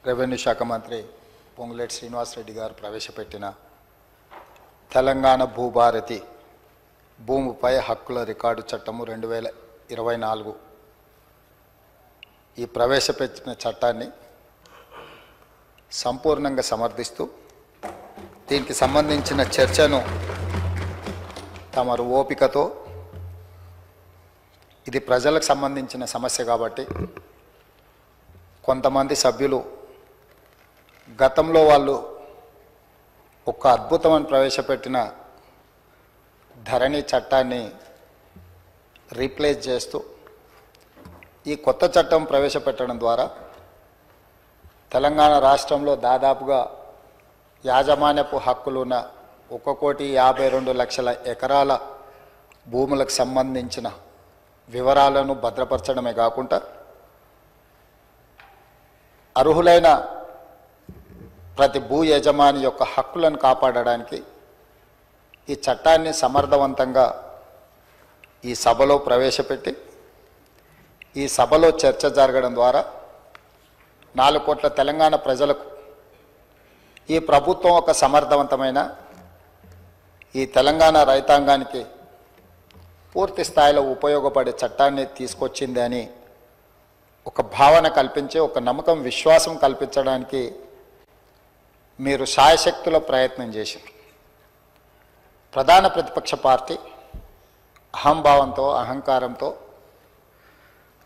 Revenue శాఖ మంత్రి పొంగులేటి శ్రీనివాసరెడ్డి గారు ప్రవేశపెట్టిన తెలంగాణ భూభారతి భూమిపై హక్కుల రికార్డు చట్టము 2024 ఈ ప్రవేశపెట్టిన చట్టాన్ని సంపూర్ణంగా సమర్థిస్తూ దీనికి సంబంధించిన చర్చను తమరు ఓపికతో ఇది ప్రజలకు సంబంధించిన సమస్య కాబట్టి కొంతమంది సభ్యులు గతంలో వాళ్ళు ఒక అద్భుతమైన ప్రవేశపెట్టిన ధరణి చట్టాన్ని రీప్లేస్ చేస్తూ ఈ కొత్త చట్టం ప్రవేశపెట్టడం ద్వారా తెలంగాణ రాష్ట్రంలో దాదాపుగా యాజమాన్యపు హక్కులు ఉన్న 1,52,00,000 ఎకరాల భూములకు సంబంధించిన వివరాలను భద్రపరచడమే కాకుండా అర్హులైన ప్రతి భూ యజమాని యొక్క హక్కులను కాపాడడానికి ఈ చట్టాన్ని సమర్థవంతంగా ఈ సభలో ప్రవేశపెట్టి ఈ సభలో చర్చ జరగడం ద్వారా 4 కోట్ల తెలంగాణ ప్రజలకు ఈ ప్రభుత్వం ఒక సమర్థవంతమైన ఈ తెలంగాణ రైతాంగానికి పూర్తి స్థాయిలో ఉపయోగపడే చట్టాన్ని తీసుకొచ్చింది అని ఒక భావన కల్పించి ఒక నమ్మకం విశ్వాసం కల్పించడానికి మీరు శాయశక్తుల ప్రయత్నం చేశారు. ప్రధాన ప్రతిపక్ష పార్టీ అహంభావంతో అహంకారంతో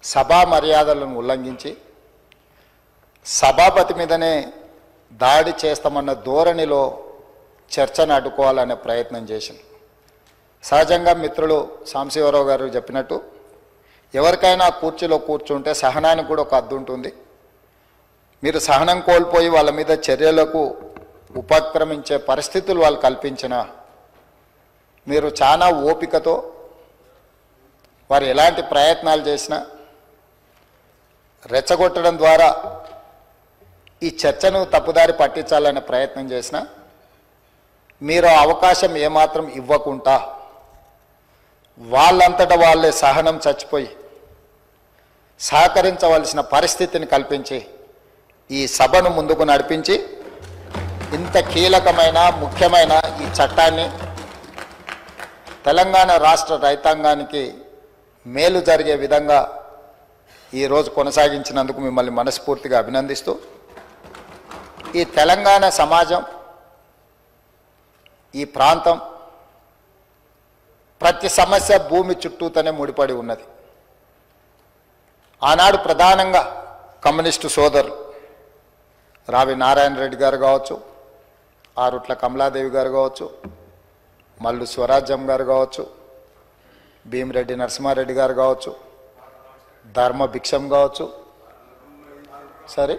సభా మర్యాదలను ఉల్లంఘించి సభాపతి మీదనే దాడి చేస్తామన్న ధోరణిలో చర్చను అడ్డుకోవాలనే ప్రయత్నం చేసింది. సహజంగా మిత్రులు సాంబశివరావు గారు చెప్పినట్టు ఎవరికైనా కుర్చీలో కూర్చుంటే సహనానికి కూడా ఒక హద్దు ఉంటుంది. మీరు సహనం కోల్పోయి వాళ్ళ మీద చర్యలకు ఉపక్రమించే పరిస్థితులు వాళ్ళు కల్పించిన మీరు చాలా ఓపికతో వారు ఎలాంటి ప్రయత్నాలు చేసినా రెచ్చగొట్టడం ద్వారా ఈ చర్చను తప్పుదారి పట్టించాలనే ప్రయత్నం చేసినా మీరు అవకాశం ఏమాత్రం ఇవ్వకుండా వాళ్ళంతటా వాళ్ళే సహనం చచ్చిపోయి సహకరించవలసిన పరిస్థితిని కల్పించి ఈ సభను ముందుకు నడిపించి ఇంత కీలకమైన ముఖ్యమైన ఈ చట్టాన్ని తెలంగాణ రాష్ట్ర రైతాంగానికి మేలు జరిగే విధంగా ఈరోజు కొనసాగించినందుకు మిమ్మల్ని మనస్ఫూర్తిగా అభినందిస్తూ ఈ తెలంగాణ సమాజం ఈ ప్రాంతం ప్రతి సమస్య భూమి చుట్టూతోనే ముడిపడి ఉన్నది. ఆనాడు ప్రధానంగా కమ్యూనిస్టు సోదరులు రావి నారాయణ రెడ్డి గారు కావచ్చు, ఆరుట్ల కమలాదేవి గారు కావచ్చు, మల్లు స్వరాజ్యం గారు కావచ్చు, భీమిరెడ్డి నరసింహారెడ్డి గారు కావచ్చు, ధర్మ భిక్షం కావచ్చు, సరే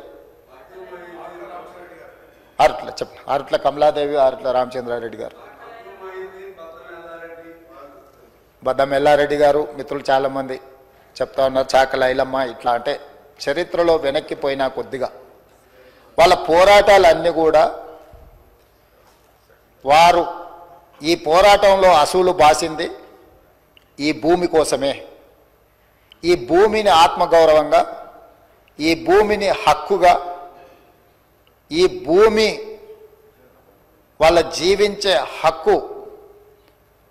ఆరుట్ల కమలాదేవి, ఆరుట్ల రామచంద్రారెడ్డి గారు, బద్దం ఎల్లారెడ్డి గారు, మిత్రులు చాలామంది చెప్తా ఉన్నారు, చాకల ఐలమ్మ, ఇట్లా అంటే చరిత్రలో వెనక్కిపోయినా కొద్దిగా వాళ్ళ పోరాటాలన్నీ కూడా వారు ఈ పోరాటంలో అసూలు బాసింది ఈ భూమి కోసమే. ఈ భూమిని ఆత్మగౌరవంగా, ఈ భూమిని హక్కుగా, ఈ భూమి వాళ్ళ జీవించే హక్కు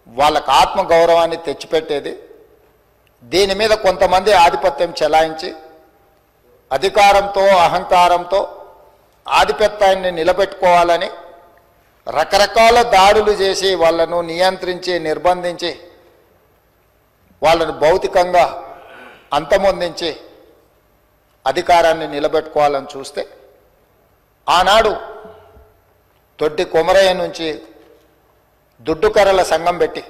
వాళ్ళకు ఆత్మగౌరవాన్ని తెచ్చిపెట్టేది. దీని మీద కొంతమంది ఆధిపత్యం చెలాయించి అధికారంతో అహంకారంతో ఆధిపత్యాన్ని నిలబెట్టుకోవాలని రకరకాల దాడులు చేసి వాళ్ళను నియంత్రించి నిర్బంధించి వాళ్ళను భౌతికంగా అంతమొందించి అధికారాన్ని నిలబెట్టుకోవాలని చూస్తే ఆనాడు తొడ్డి కొమరయ్య నుంచి దుడ్డుకర్రల సంఘం పెట్టి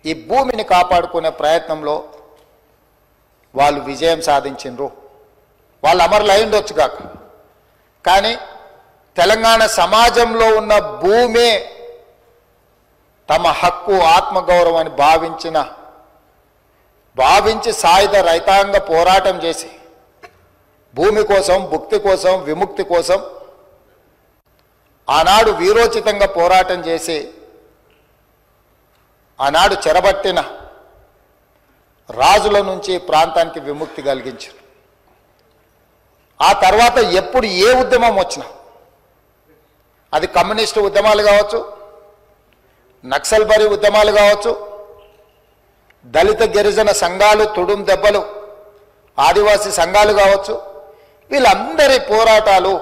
ఈ భూమిని కాపాడుకునే ప్రయత్నంలో వాళ్ళు విజయం సాధించిండ్రు. వాళ్ళు అమరులు అయిండొచ్చు కాక, కానీ తెలంగాణ సమాజంలో ఉన్న భూమే తమ హక్కు ఆత్మగౌరవాన్ని భావించి సాయుధ రైతాంగ పోరాటం చేసి భూమి కోసం, భుక్తి కోసం, విముక్తి కోసం ఆనాడు వీరోచితంగా పోరాటం చేసి ఆనాడు చెరబట్టిన రాజుల నుంచి ప్రాంతానికి విముక్తి కలిగించారు. ఆ తర్వాత ఎప్పుడు ఏ ఉద్యమం వచ్చినా, అది కమ్యూనిస్టు ఉద్యమాలు కావచ్చు, నక్సల్బరీ ఉద్యమాలు కావచ్చు, దళిత గిరిజన సంఘాలు, తుడుం దెబ్బలు, ఆదివాసీ సంఘాలు కావచ్చు, వీళ్ళందరి పోరాటాలు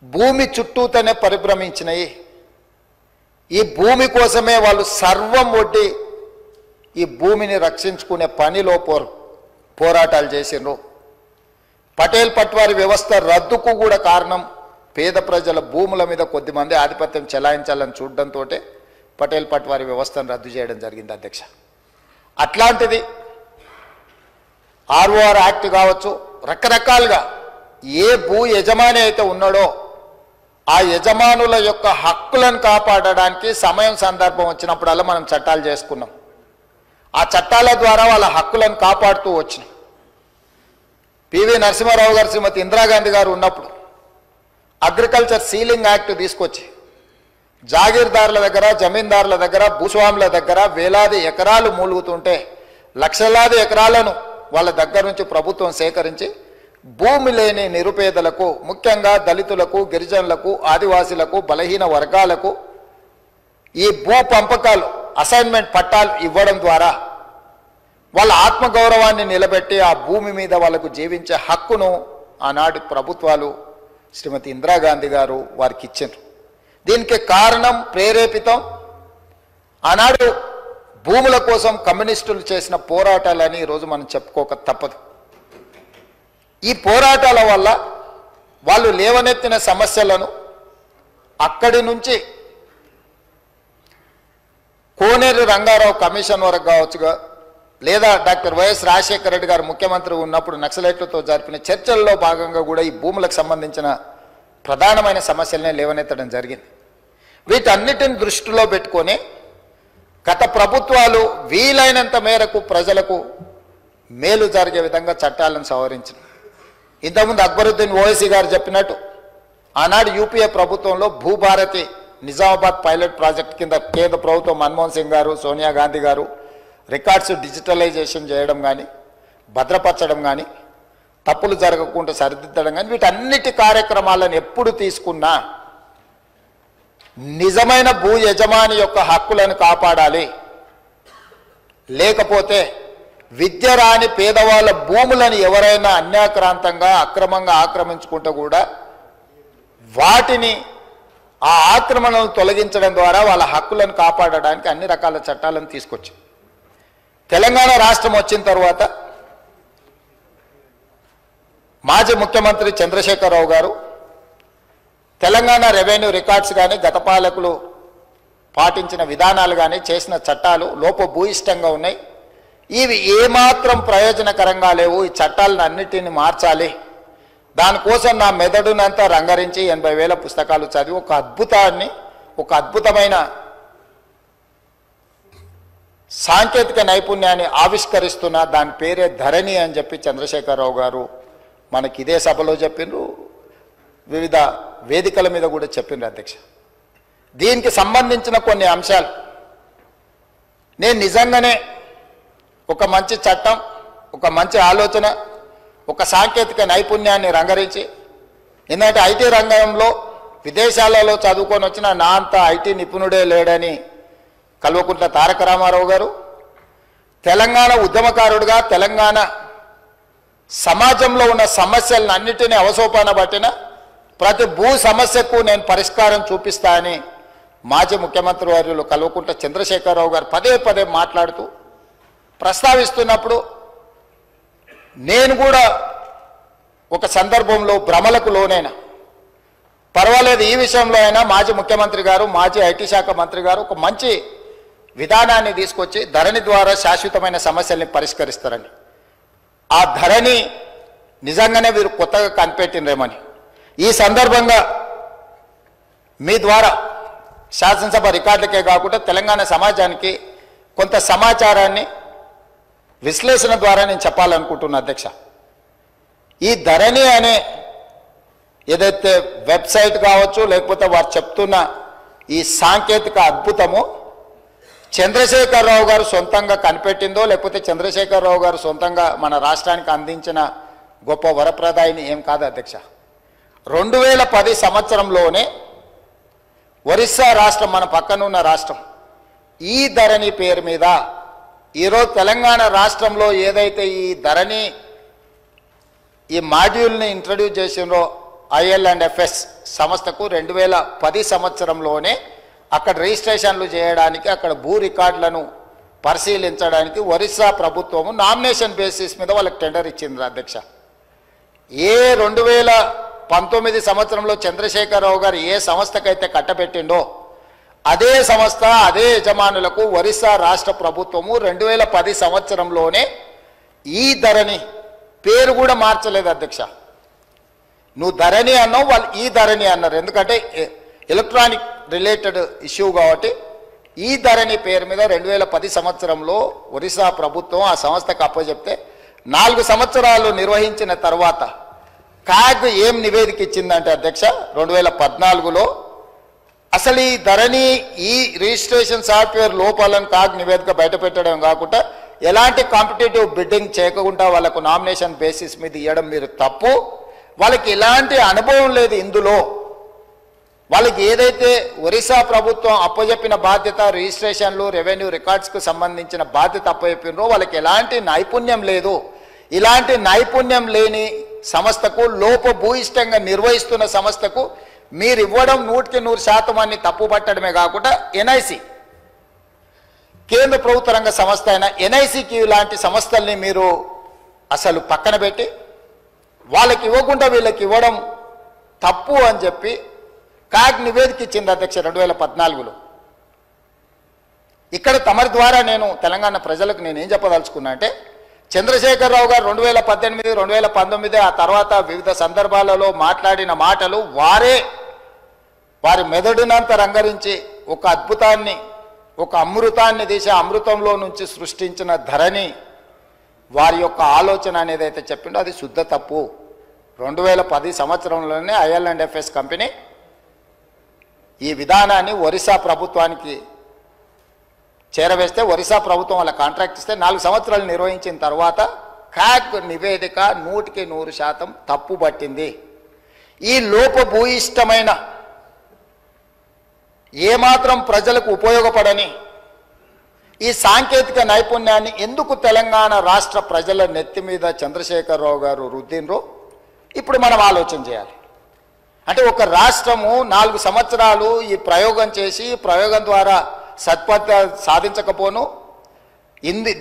భూమి చుట్టూతోనే పరిభ్రమించినాయి. ఈ భూమి కోసమే వాళ్ళు సర్వం ఒడ్డి ఈ భూమిని రక్షించుకునే పనిలో పోరాటాలు చేసిండ్రు. పటేల్ పట్వారి వ్యవస్థ రద్దుకు కూడా కారణం పేద ప్రజల భూముల మీద కొద్దిమంది ఆధిపత్యం చెలాయించాలని చూడడంతో పటేల్ పట్వారి వ్యవస్థను రద్దు చేయడం జరిగింది అధ్యక్ష. అట్లాంటిది ఆర్ఓఆర్ యాక్ట్ కావచ్చు, రకరకాలుగా ఏ భూ యజమాని అయితే ఉన్నాడో ఆ యజమానుల యొక్క హక్కులను కాపాడడానికి సమయం సందర్భం వచ్చినప్పుడల్లా మనం చట్టాలు చేసుకున్నాం. ఆ చట్టాల ద్వారా వాళ్ళ హక్కులను కాపాడుతూ వచ్చినాం. పివి నరసింహారావు గారు, శ్రీమతి ఇందిరాగాంధీ గారు ఉన్నప్పుడు అగ్రికల్చర్ సీలింగ్ యాక్ట్ తీసుకొచ్చి జాగీర్దారుల దగ్గర, జమీందారుల దగ్గర, భూస్వాముల దగ్గర వేలాది ఎకరాలు మూలుగుతుంటే లక్షలాది ఎకరాలను వాళ్ళ దగ్గర నుంచి ప్రభుత్వం సేకరించి భూమి లేని నిరుపేదలకు, ముఖ్యంగా దళితులకు, గిరిజనులకు, ఆదివాసీలకు, బలహీన వర్గాలకు ఈ భూ పంపకాలు, అసైన్మెంట్ పట్టాలు ఇవ్వడం ద్వారా వాళ్ళ ఆత్మగౌరవాన్ని నిలబెట్టి ఆ భూమి మీద వాళ్ళకు జీవించే హక్కును ఆనాటి ప్రభుత్వాలు, శ్రీమతి ఇందిరాగాంధీ గారు వారికి ఇచ్చారు. దీనికి కారణం, ప్రేరేపితం ఆనాడు భూముల కోసం కమ్యూనిస్టులు చేసిన పోరాటాలని ఈరోజు మనం చెప్పుకోక తప్పదు. ఈ పోరాటాల వల్ల వాళ్ళు లేవనెత్తిన సమస్యలను అక్కడి నుంచి కోనేరు రంగారావు కమిషన్ వరకు కావచ్చుగా, లేదా డాక్టర్ వైఎస్ రాజశేఖర రెడ్డి గారు ముఖ్యమంత్రి ఉన్నప్పుడు నక్సలైట్లతో జరిపిన చర్చల్లో భాగంగా కూడా ఈ భూములకు సంబంధించిన ప్రధానమైన సమస్యలనే లేవనెత్తడం జరిగింది. వీటన్నిటిని దృష్టిలో పెట్టుకొని గత ప్రభుత్వాలు వీలైనంత మేరకు ప్రజలకు మేలు జరిగే విధంగా చట్టాలను సవరించిన. ఇంతకుముందు అక్బరుద్దీన్ ఓవైసీ గారు చెప్పినట్టు ఆనాడు యూపీఏ ప్రభుత్వంలో భూభారతి నిజామాబాద్ పైలట్ ప్రాజెక్ట్ కింద కేంద్ర ప్రభుత్వం మన్మోహన్ సింగ్ గారు, సోనియా గాంధీ గారు రికార్డ్స్ డిజిటలైజేషన్ చేయడం కానీ, భద్రపరచడం కానీ, తప్పులు జరగకుండా సరిదిద్దడం కానీ, వీటన్నిటి కార్యక్రమాలను ఎప్పుడు తీసుకున్నా నిజమైన భూ యజమాని యొక్క హక్కులను కాపాడాలి. లేకపోతే విద్య రాని పేదవాళ్ళ భూములను ఎవరైనా అన్యాక్రాంతంగా అక్రమంగా ఆక్రమించుకుంటే కూడా వాటిని, ఆ ఆక్రమణను తొలగించడం ద్వారా వాళ్ళ హక్కులను కాపాడడానికి అన్ని రకాల చట్టాలను తీసుకొచ్చాం. తెలంగాణ రాష్ట్రం వచ్చిన తర్వాత మాజీ ముఖ్యమంత్రి చంద్రశేఖరరావు గారు తెలంగాణ రెవెన్యూ రికార్డ్స్ కానీ, గత పాలకులు పాటించిన విధానాలు కానీ, చేసిన చట్టాలు లోపభూయిష్టంగా ఉన్నాయి. ఇవి ఏమాత్రం ప్రయోజనకరంగా లేవు. ఈ చట్టాలను అన్నిటిని మార్చాలి. దానికోసం నా మెదడునంతా రంగరించి 80,000 పుస్తకాలు చదివి ఒక అద్భుతమైన సాంకేతిక నైపుణ్యాన్ని ఆవిష్కరిస్తున్న దాని పేరే ధరణి అని చెప్పి చంద్రశేఖరరావు గారు మనకి ఇదే సభలో చెప్పిండ్రు, వివిధ వేదికల మీద కూడా చెప్పిండ్రు అధ్యక్ష. దీనికి సంబంధించిన కొన్ని అంశాలు నేను నిజంగానే ఒక మంచి చట్టం, ఒక మంచి ఆలోచన, ఒక సాంకేతిక నైపుణ్యాన్ని రంగరించి, ఎందుకంటే ఐటీ రంగంలో విదేశాలలో చదువుకొని వచ్చిన నా అంత ఐటీ నిపుణుడే లేడని కల్వకుంట్ల తారక రామారావు గారు, తెలంగాణ ఉద్యమకారుడిగా తెలంగాణ సమాజంలో ఉన్న సమస్యలను అన్నిటినీ అవసోపాన పట్టిన ప్రతి భూ సమస్యకు నేను పరిష్కారం చూపిస్తా అని మాజీ ముఖ్యమంత్రి వర్యులు కల్వకుంట్ల చంద్రశేఖరరావు గారు పదే పదే మాట్లాడుతూ ప్రస్తావిస్తున్నప్పుడు నేను కూడా ఒక సందర్భంలో భ్రమలకు లోనైనా, పర్వాలేదు ఈ విషయంలో అయినా మాజీ ముఖ్యమంత్రి గారు, మాజీ ఐటీ శాఖ మంత్రి గారు ఒక మంచి విధానాన్ని తీసుకొచ్చి ధరణి ద్వారా శాశ్వతమైన సమస్యల్ని పరిష్కరిస్తారని, ఆ ధరణి నిజంగానే వీరు కొత్తగా కనిపెట్టినరేమని ఈ సందర్భంగా మీ ద్వారా శాసనసభ రికార్డులకే కాకుండా తెలంగాణ సమాజానికి కొంత సమాచారాన్ని విశ్లేషణ ద్వారా నేను చెప్పాలనుకుంటున్నా అధ్యక్ష. ఈ ధరణి అనే ఏదైతే వెబ్సైట్ కావచ్చు, లేకపోతే వారు చెప్తున్న ఈ సాంకేతిక అద్భుతము చంద్రశేఖరరావు గారు సొంతంగా కనిపెట్టిందో, లేకపోతే చంద్రశేఖరరావు గారు సొంతంగా మన రాష్ట్రానికి అందించిన గొప్ప వరప్రదాయిని ఏం కాదు అధ్యక్ష. 2010 సంవత్సరంలోనే ఒరిస్సా రాష్ట్రం, మన పక్కనున్న రాష్ట్రం, ఈ ధరణి పేరు మీద ఈరోజు తెలంగాణ రాష్ట్రంలో ఏదైతే ఈ ధరణి ఈ మాడ్యూల్ని ఇంట్రడ్యూస్ చేసినో IL&FS సంస్థకు 2010 సంవత్సరంలోనే అక్కడ రిజిస్ట్రేషన్లు చేయడానికి, అక్కడ భూ రికార్డులను పరిశీలించడానికి ఒరిస్సా ప్రభుత్వము నామినేషన్ బేసిస్ మీద వాళ్ళకి టెండర్ ఇచ్చింది అధ్యక్ష. ఏ 2019 సంవత్సరంలో చంద్రశేఖరరావు గారు ఏ సంస్థకైతే కట్టబెట్టిండో అదే సంస్థ, అదే యజమానులకు ఒరిస్సా రాష్ట్ర ప్రభుత్వము 2010 సంవత్సరంలోనే ఈ ధరణి పేరు కూడా మార్చలేదు అధ్యక్ష. నువ్వు ధరణి అన్నావు, వాళ్ళు ఈ ధరణి అన్నారు. ఎందుకంటే ఎలక్ట్రానిక్ రిలేటెడ్ ఇష్యూ కాబట్టి ఈ ధరణి పేరు మీద 2010 సంవత్సరంలో ఒరిస్సా ప్రభుత్వం ఆ సంస్థకు అప్పచెప్తే 4 సంవత్సరాలు నిర్వహించిన తర్వాత కాగ్ ఏం నివేదిక ఇచ్చిందంటే అధ్యక్ష, 2014లో అసలు ఈ ధరణి ఈ రిజిస్ట్రేషన్ సాఫ్ట్వేర్ లోపాలను కాగ్ నివేదిక బయటపెట్టడం కాకుండా ఎలాంటి కాంపిటేటివ్ బిడ్డింగ్ చేయకుండా వాళ్ళకు నామినేషన్ బేసిస్ మీద ఇవ్వడం మీరు తప్పు. వాళ్ళకి ఎలాంటి అనుభవం లేదు ఇందులో. వాళ్ళకి ఏదైతే ఒరిస్సా ప్రభుత్వం అప్పచెప్పిన బాధ్యత, రిజిస్ట్రేషన్లు, రెవెన్యూ రికార్డ్స్కు సంబంధించిన బాధ్యత అప్పచెప్పినరో వాళ్ళకి ఎలాంటి నైపుణ్యం లేదు. ఇలాంటి నైపుణ్యం లేని సంస్థకు, లోపభూయిష్టంగా నిర్వహిస్తున్న సంస్థకు మీరు ఇవ్వడం 100% అని తప్పుపట్టడమే కాకుండా ఎన్ఐసి, కేంద్ర ప్రభుత్వ రంగ సంస్థ అయిన ఎన్ఐసికి ఇలాంటి సంస్థల్ని మీరు అసలు పక్కన పెట్టి వాళ్ళకి ఇవ్వకుండా వీళ్ళకి ఇవ్వడం తప్పు అని చెప్పి కాగ్ నివేదిక ఇచ్చింది అధ్యక్ష 2014లో. ఇక్కడ తమరి ద్వారా నేను తెలంగాణ ప్రజలకు నేనేం చెప్పదలుచుకున్నా అంటే, చంద్రశేఖరరావు గారు 2018, 2019 ఆ తర్వాత వివిధ సందర్భాలలో మాట్లాడిన మాటలు వారి మెదడునంత రంగరించి ఒక అద్భుతాన్ని, ఒక అమృతాన్ని తీసి అమృతంలో నుంచి సృష్టించిన ధరణి వారి యొక్క ఆలోచన అనేది అయితే చెప్పిండో అది శుద్ధ తప్పు. 2010 సంవత్సరంలోనే IL&FS కంపెనీ ఈ విధానాన్ని ఒరిస్సా ప్రభుత్వానికి చేరవేస్తే, ఒరిస్సా ప్రభుత్వం వాళ్ళ కాంట్రాక్ట్ ఇస్తే 4 సంవత్సరాలు నిర్వహించిన తర్వాత కాగ్ నివేదిక 100% తప్పు పట్టింది. ఈ లోపభూయిష్టమైన, ఏమాత్రం ప్రజలకు ఉపయోగపడని ఈ సాంకేతిక నైపుణ్యాన్ని ఎందుకు తెలంగాణ రాష్ట్ర ప్రజల నెత్తి మీద చంద్రశేఖరరావు గారు రుద్దినరో ఇప్పుడు మనం ఆలోచన చేయాలి. అంటే ఒక రాష్ట్రము 4 సంవత్సరాలు ఈ ప్రయోగం చేసి, ప్రయోగం ద్వారా సత్ఫలిత సాధించకపోను,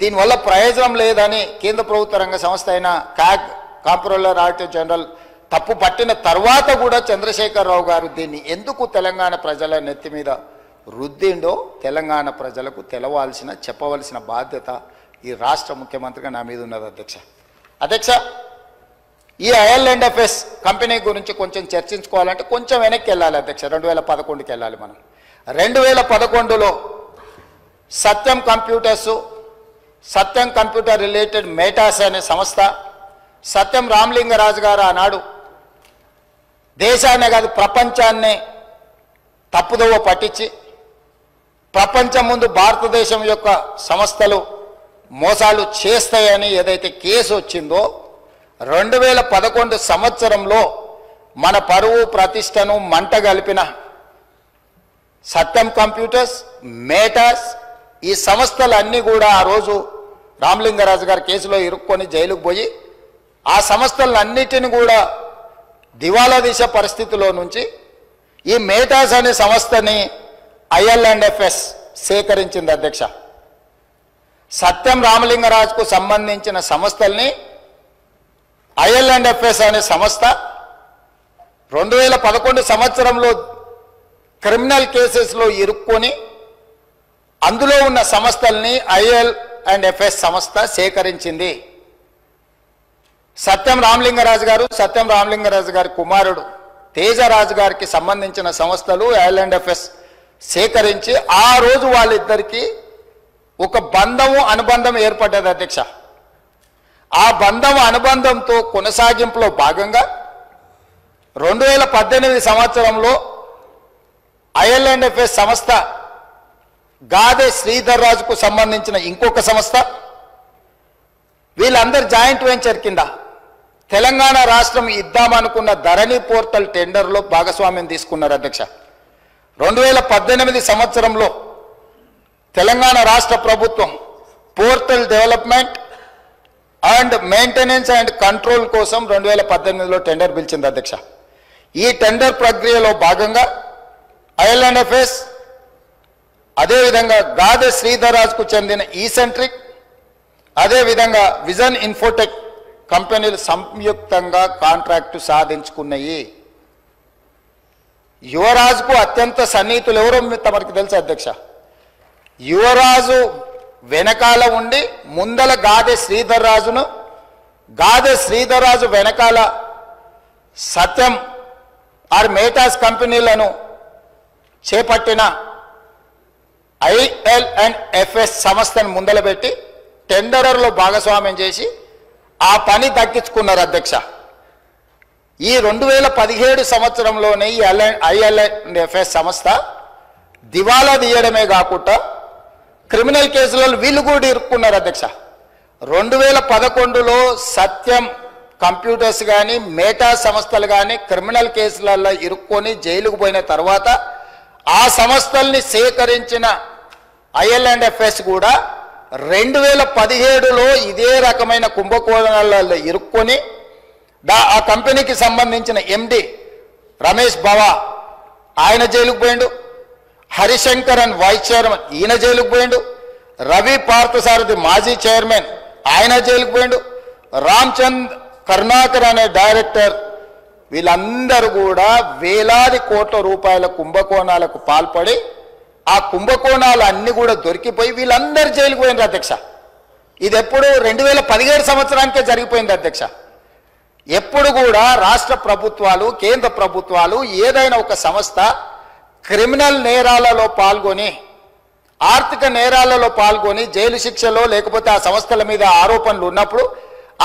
దీనివల్ల ప్రయోజనం లేదని కేంద్ర ప్రభుత్వ రంగ సంస్థ అయిన కాగ్, కాంప్ట్రోలర్ ఆడిటర్ జనరల్ తప్పు పట్టిన తర్వాత కూడా చంద్రశేఖరరావు గారు దీన్ని ఎందుకు తెలంగాణ ప్రజల నెత్తి మీద రుద్దిండో తెలంగాణ ప్రజలకు చెప్పవలసిన బాధ్యత ఈ రాష్ట్ర ముఖ్యమంత్రిగా నా మీద ఉన్నది అధ్యక్ష. ఈ IL&FS కంపెనీ గురించి కొంచెం చర్చించుకోవాలంటే కొంచెం వెనక్కి వెళ్ళాలి అధ్యక్ష. 2011కి వెళ్ళాలి మనం. 2011లో సత్యం కంప్యూటర్ రిలేటెడ్ మేటాస్ అనే సంస్థ, సత్యం రామలింగరాజు గారు ఆనాడు దేశాన్నే కాదు ప్రపంచాన్నే తప్పుదోవ పట్టించి, ప్రపంచం ముందు భారతదేశం యొక్క సంస్థలు మోసాలు చేస్తాయని ఏదైతే కేసు వచ్చిందో 2011 సంవత్సరంలో మన పరువు ప్రతిష్టను మంట గలిపిన సత్యం కంప్యూటర్స్, మేటాస్ ఈ సంస్థలన్నీ కూడా ఆ రోజు రామలింగరాజు గారి కేసులో ఇరుక్కొని జైలుకు పోయి ఆ సంస్థలన్నిటిని కూడా దివాలా తీసే పరిస్థితిలో నుంచి ఈ మేటాస్ అనే సంస్థని IL&FS సేకరించింది అధ్యక్ష. సత్యం రామలింగరాజుకు సంబంధించిన సంస్థల్ని IL&FS అనే సంస్థ 2011 సంవత్సరంలో క్రిమినల్ కేసెస్లో ఇరుక్కొని అందులో ఉన్న సంస్థల్ని IL&FS సంస్థ సేకరించింది. సత్యం రామలింగరాజు గారి కుమారుడు తేజరాజు గారికి సంబంధించిన సంస్థలు IL&FS సేకరించి ఆ రోజు వాళ్ళిద్దరికీ ఒక అనుబంధం ఏర్పడ్డది అధ్యక్ష. ఆ అనుబంధంతో కొనసాగింపులో భాగంగా 2018 సంవత్సరంలో IL&FS సంస్థ గాదే శ్రీధర్ రాజుకు సంబంధించిన ఇంకొక సంస్థ, వీళ్ళందరూ జాయింట్ వెంచర్ కింద తెలంగాణ రాష్ట్రం ఇద్దామనుకున్న ధరణి పోర్టల్ టెండర్లో భాగస్వామ్యం తీసుకున్నారు అధ్యక్ష. 2018 సంవత్సరంలో తెలంగాణ రాష్ట్ర ప్రభుత్వం portal development and maintenance and control కోసం 2018లో టెండర్ పిలిచింది అధ్యక్ష. ఈ టెండర్ ప్రక్రియలో భాగంగా ఐఎల్ఎండ్ఎఫ్ఎస్, అదేవిధంగా గాదె శ్రీధర్రాజుకు చెందిన ఈసెంట్రిక్, అదేవిధంగా విజన్ ఇన్ఫోటెక్ కంపెనీలు సంయుక్తంగా కాంట్రాక్టు సాధించుకున్నాయి. యువరాజుకు అత్యంత సన్నిహితులు ఎవరో తమరికి తెలుసు అధ్యక్ష. యువరాజు వెనకాల ఉండి ముందల గాదె శ్రీధర్రాజు వెనకాల సత్యం ఆర్ మేటాస్ కంపెనీలను చేపట్టిన ఐఎల్ఎండ్ఎఫ్ఎస్ సంస్థను ముందలబెట్టి టెండర్లో భాగస్వామ్యం చేసి ఆ పని దక్కించుకున్నారు అధ్యక్ష. ఈ 2017 సంవత్సరంలోనే ఈ ఐఎల్ఎండ్ఎఫ్ఎస్ సంస్థ దివాలా తీయడమే కాకుండా క్రిమినల్ కేసులలో వీళ్ళు కూడా ఇరుక్కున్నారు అధ్యక్ష. 2011లో సత్యం కంప్యూటర్స్ కానీ మేటా సంస్థలు కానీ క్రిమినల్ కేసులలో ఇరుక్కొని జైలుకు పోయిన తర్వాత ఆ సంస్థల్ని సేకరించిన ఐఎల్ఎండ్ఎఫ్ఎస్ కూడా 2017లో ఇదే రకమైన కుంభకోణాలలో ఇరుక్కొని ఆ కంపెనీకి సంబంధించిన ఎండి రమేష్ బావా ఆయన జైలుకు పోయిండు, హరిశంకరన్ వైస్ చైర్మన్ ఈయన జైలుకు పోయిండు, రవి పార్థసారథి మాజీ చైర్మన్ ఆయన జైలుకు పోయిండు, రామ్చంద్ కరుణాకర్ అనే డైరెక్టర్, వీళ్ళందరూ కూడా వేలాది కోట్ల రూపాయల కుంభకోణాలకు పాల్పడి ఆ కుంభకోణాలు అన్ని కూడా దొరికిపోయి వీళ్ళందరూ జైలుకు పోయినారు అధ్యక్ష. ఇది ఎప్పుడు 2017 సంవత్సరానికే జరిగిపోయింది అధ్యక్ష. ఎప్పుడు కూడా రాష్ట్ర ప్రభుత్వాలు, కేంద్ర ప్రభుత్వాలు ఏదైనా ఒక సంస్థ క్రిమినల్ నేరాలలో పాల్గొని, ఆర్థిక నేరాలలో పాల్గొని జైలు శిక్షలో లేకపోతే ఆ సంస్థల మీద ఆరోపణలు ఉన్నప్పుడు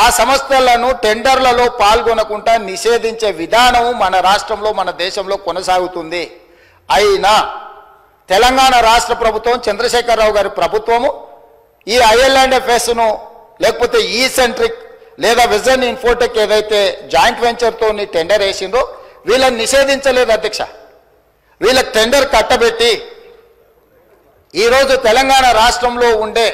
ఆ సంస్థలను టెండర్లలో పాల్గొనకుండా నిషేధించే విధానము మన రాష్ట్రంలో, మన దేశంలో కొనసాగుతుంది. అయినా తెలంగాణ రాష్ట్ర ప్రభుత్వం, చంద్రశేఖరరావు గారి ప్రభుత్వము ఈ ఐఎల్ఎండ్ఎఫ్ఎస్ను లేకపోతే ఈసెంట్రిక్ లేదా విజన్ ఇన్ఫోటెక్ ఏదైతే జాయింట్ వెంచర్తో టెండర్ వేసిందో వీళ్ళని నిషేధించలేదు అధ్యక్ష. వీళ్ళకి టెండర్ కట్టబెట్టి ఈరోజు తెలంగాణ రాష్ట్రంలో ఉండే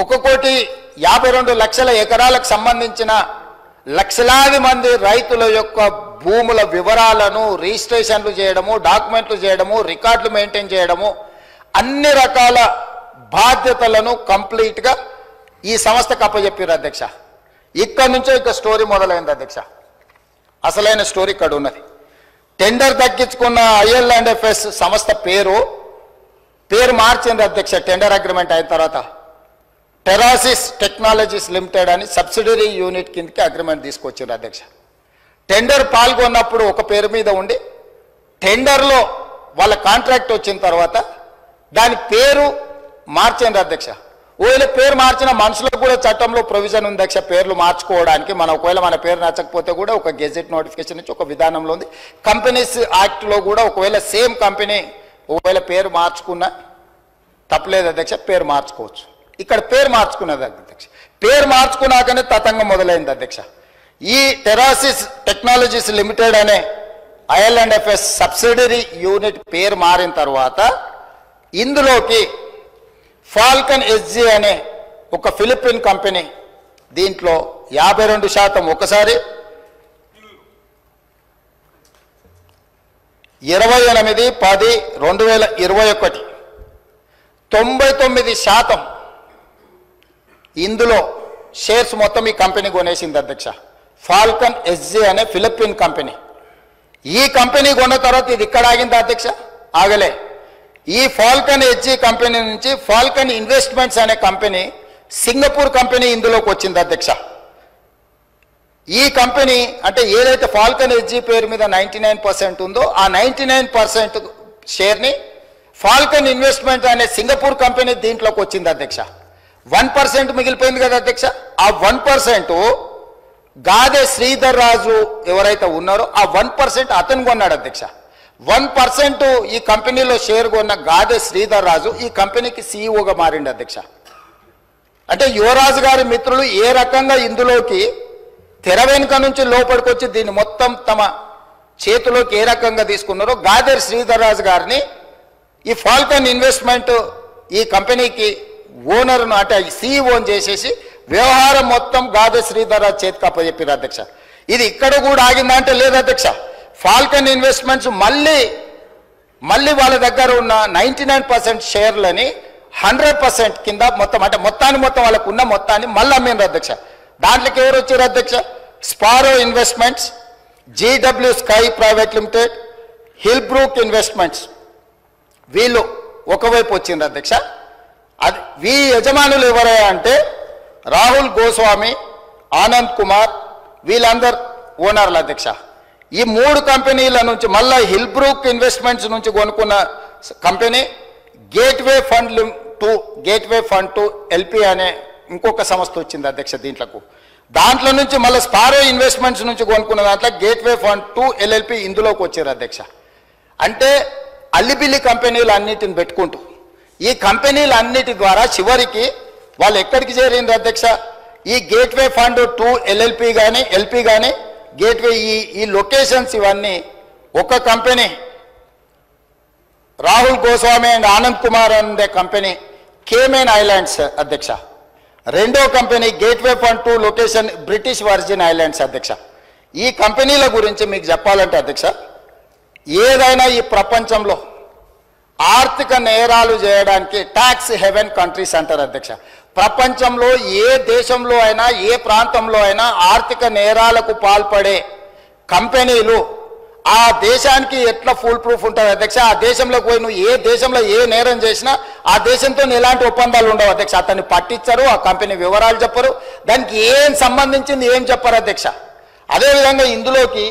1,52,00,000 ఎకరాలకు సంబంధించిన లక్షలాది మంది రైతుల యొక్క భూముల వివరాలను రిజిస్ట్రేషన్లు చేయడము, డాక్యుమెంట్లు చేయడము, రికార్డులు మెయింటైన్ చేయడము, అన్ని రకాల బాధ్యతలను కంప్లీట్గా ఈ సంస్థకు అప్పచెప్పారు అధ్యక్ష. ఇక్కడి నుంచే ఇక స్టోరీ మొదలైంది అధ్యక్ష. అసలైన స్టోరీ ఇక్కడ ఉన్నది. టెండర్ దక్కించుకున్న ఐఎల్ఎండ్ఎఫ్ఎస్ సంస్థ పేరు మార్చింది అధ్యక్ష. టెండర్ అగ్రిమెంట్ అయిన తర్వాత టెరాసిస్ టెక్నాలజీస్ లిమిటెడ్ అని సబ్సిడరీ యూనిట్ కిందకి అగ్రిమెంట్ తీసుకొచ్చారు అధ్యక్ష. టెండర్ పాల్గొన్నప్పుడు ఒక పేరు మీద ఉండి టెండర్లో వాళ్ళ కాంట్రాక్ట్ వచ్చిన తర్వాత దాని పేరు మార్చింది అధ్యక్ష. ఒకవేళ పేరు మార్చిన మనుషులకు కూడా చట్టంలో ప్రొవిజన్ ఉంది అధ్యక్ష పేర్లు మార్చుకోవడానికి. ఒకవేళ మన పేరు నచ్చకపోతే కూడా ఒక గెజెట్ నోటిఫికేషన్ నుంచి ఒక విధానంలో ఉంది. కంపెనీస్ యాక్ట్లో కూడా ఒకవేళ సేమ్ కంపెనీ ఒకవేళ పేరు మార్చుకున్నా తప్పలేదు అధ్యక్ష, పేరు మార్చుకోవచ్చు. ఇక్కడ పేరు మార్చుకున్నది అధ్యక్ష. పేరు మార్చుకున్నాకనే తతంగం మొదలైంది అధ్యక్ష. ఈ టెరాసిస్ టెక్నాలజీస్ లిమిటెడ్ అనే ఐఎల్ఎండ్ఎఫ్ఎస్ సబ్సిడరీ యూనిట్ పేరు మారిన తర్వాత ఇందులోకి ఫాల్కన్ ఎస్జీ అనే ఒక ఫిలిపిన్ కంపెనీ దీంట్లో 52% ఒకసారి 28/10/2021 99% ఇందులో షేర్స్ మొత్తం ఈ కంపెనీ కొనేసింది అధ్యక్ష. ఫాల్కన్ ఎస్జీ అనే ఫిలిపిన్ కంపెనీ. ఈ కంపెనీ కొన్న తర్వాత ఇది ఇక్కడ ఆగింది అధ్యక్ష, ఆగలే. ఈ ఫాల్కన్ ఎస్జీ కంపెనీ నుంచి ఫాల్కన్ ఇన్వెస్ట్మెంట్స్ అనే కంపెనీ, సింగపూర్ కంపెనీ ఇందులోకి వచ్చింది అధ్యక్ష. ఈ కంపెనీ అంటే ఏదైతే ఫాల్కన్ ఎస్జీ పేరు మీద 99% ఉందో ఆ 99% షేర్ని ఫాల్కన్ ఇన్వెస్ట్మెంట్ అనే సింగపూర్ కంపెనీ దీంట్లోకి వచ్చింది అధ్యక్ష. 1% మిగిలిపోయింది కదా అధ్యక్ష. ఆ 1% గాదె శ్రీధర్రాజు ఎవరైతే ఉన్నారో ఆ 1% అతను కొన్నాడు అధ్యక్ష. 1% ఈ కంపెనీలో షేర్ కొన్న గాదె శ్రీధర్రాజు ఈ కంపెనీకి సీఈఓగా మారిండు అధ్యక్ష. అంటే యువరాజు గారి మిత్రులు ఏ రకంగా ఇందులోకి తెర వెనుక నుంచి లోపలికొచ్చి దీన్ని మొత్తం తమ చేతిలోకి ఏ రకంగా తీసుకున్నారో గాదెర్ శ్రీధర్ రాజు గారిని ఈ ఫాల్కన్ ఇన్వెస్ట్మెంట్ ఈ కంపెనీకి ఓనర్ను అంటే సీఈఓని చేసేసి వ్యవహారం మొత్తం గాదెర్ శ్రీధర్ రాజు చేతికి అప్పచెప్పారు అధ్యక్ష. ఇది ఇక్కడ కూడా ఆగిందా అంటే లేదు అధ్యక్ష. ఫాల్కన్ ఇన్వెస్ట్మెంట్స్ మళ్ళీ వాళ్ళ దగ్గర ఉన్న 99% షేర్లని 100% కింద మొత్తం అంటే మొత్తం వాళ్ళకు ఉన్న మొత్తాన్ని మళ్ళీ అమ్మిండ్రు అధ్యక్ష. దాంట్లోకి ఎవరు వచ్చారు అధ్యక్ష? Sparrow Investments, GW Sky Private Limited, Hillbrook Investments వీళ్ళు ఒకవైపు వచ్చిండ్రు అధ్యక్ష. అది వీ యజమానులు ఎవరయ్యా అంటే రాహుల్ గోస్వామి, ఆనంద్ కుమార్ వీళ్ళందరు ఓనర్లు అధ్యక్ష. ఈ 3 కంపెనీల నుంచి మళ్ళీ హిల్బ్రూక్ ఇన్వెస్ట్మెంట్స్ నుంచి కొనుక్కున్న company Gateway Fund two LP అనే ఇంకొక సంస్థ వచ్చింది అధ్యక్ష. దాంట్లో నుంచి మళ్ళీ స్పారో ఇన్వెస్ట్మెంట్స్ నుంచి కొనుక్కున్న దాంట్లో గేట్వే ఫండ్ టు ఎల్ఎల్పి ఇందులోకి వచ్చారు అధ్యక్ష. అంటే అల్లిబిల్లి కంపెనీలు అన్నిటిని పెట్టుకుంటూ ఈ కంపెనీలన్నిటి ద్వారా చివరికి వాళ్ళు ఎక్కడికి చేరింది అధ్యక్ష? ఈ గేట్వే ఫండ్ టు ఎల్ఎల్పి కానీ ఎల్పి కానీ గేట్వే ఈ లొకేషన్స్ ఇవన్నీ ఒక కంపెనీ రాహుల్ గోస్వామి అండ్ ఆనంద్ కుమార్ అనే కంపెనీ కేమెన్ ఐలాండ్స్ అధ్యక్ష. రెండో company Gateway Fund to location British virgin islands అధ్యక్ష. ఈ కంపెనీల గురించి మీకు చెప్పాలంటే అధ్యక్ష, ఏదైనా ఈ ప్రపంచంలో ఆర్థిక నేరాలు చేయడానికి ట్యాక్స్ హెవెన్ కంట్రీస్ అంటారు అధ్యక్ష. ప్రపంచంలో ఏ దేశంలో అయినా ఏ ప్రాంతంలో అయినా ఆర్థిక నేరాలకు పాల్పడే కంపెనీలు ఆ దేశానికి ఎట్లా ఫుల్ ప్రూఫ్ ఉంటుంది అధ్యక్ష? ఆ దేశంలోకి పోయి నువ్వు ఏ దేశంలో ఏ నేరం చేసినా ఆ దేశంతో ఎలాంటి ఒప్పందాలు ఉండవు అధ్యక్ష. అతన్ని పట్టించరు, ఆ కంపెనీ వివరాలు చెప్పరు, దానికి ఏం సంబంధించింది ఏం చెప్పరు అధ్యక్ష. అదేవిధంగా ఇందులోకి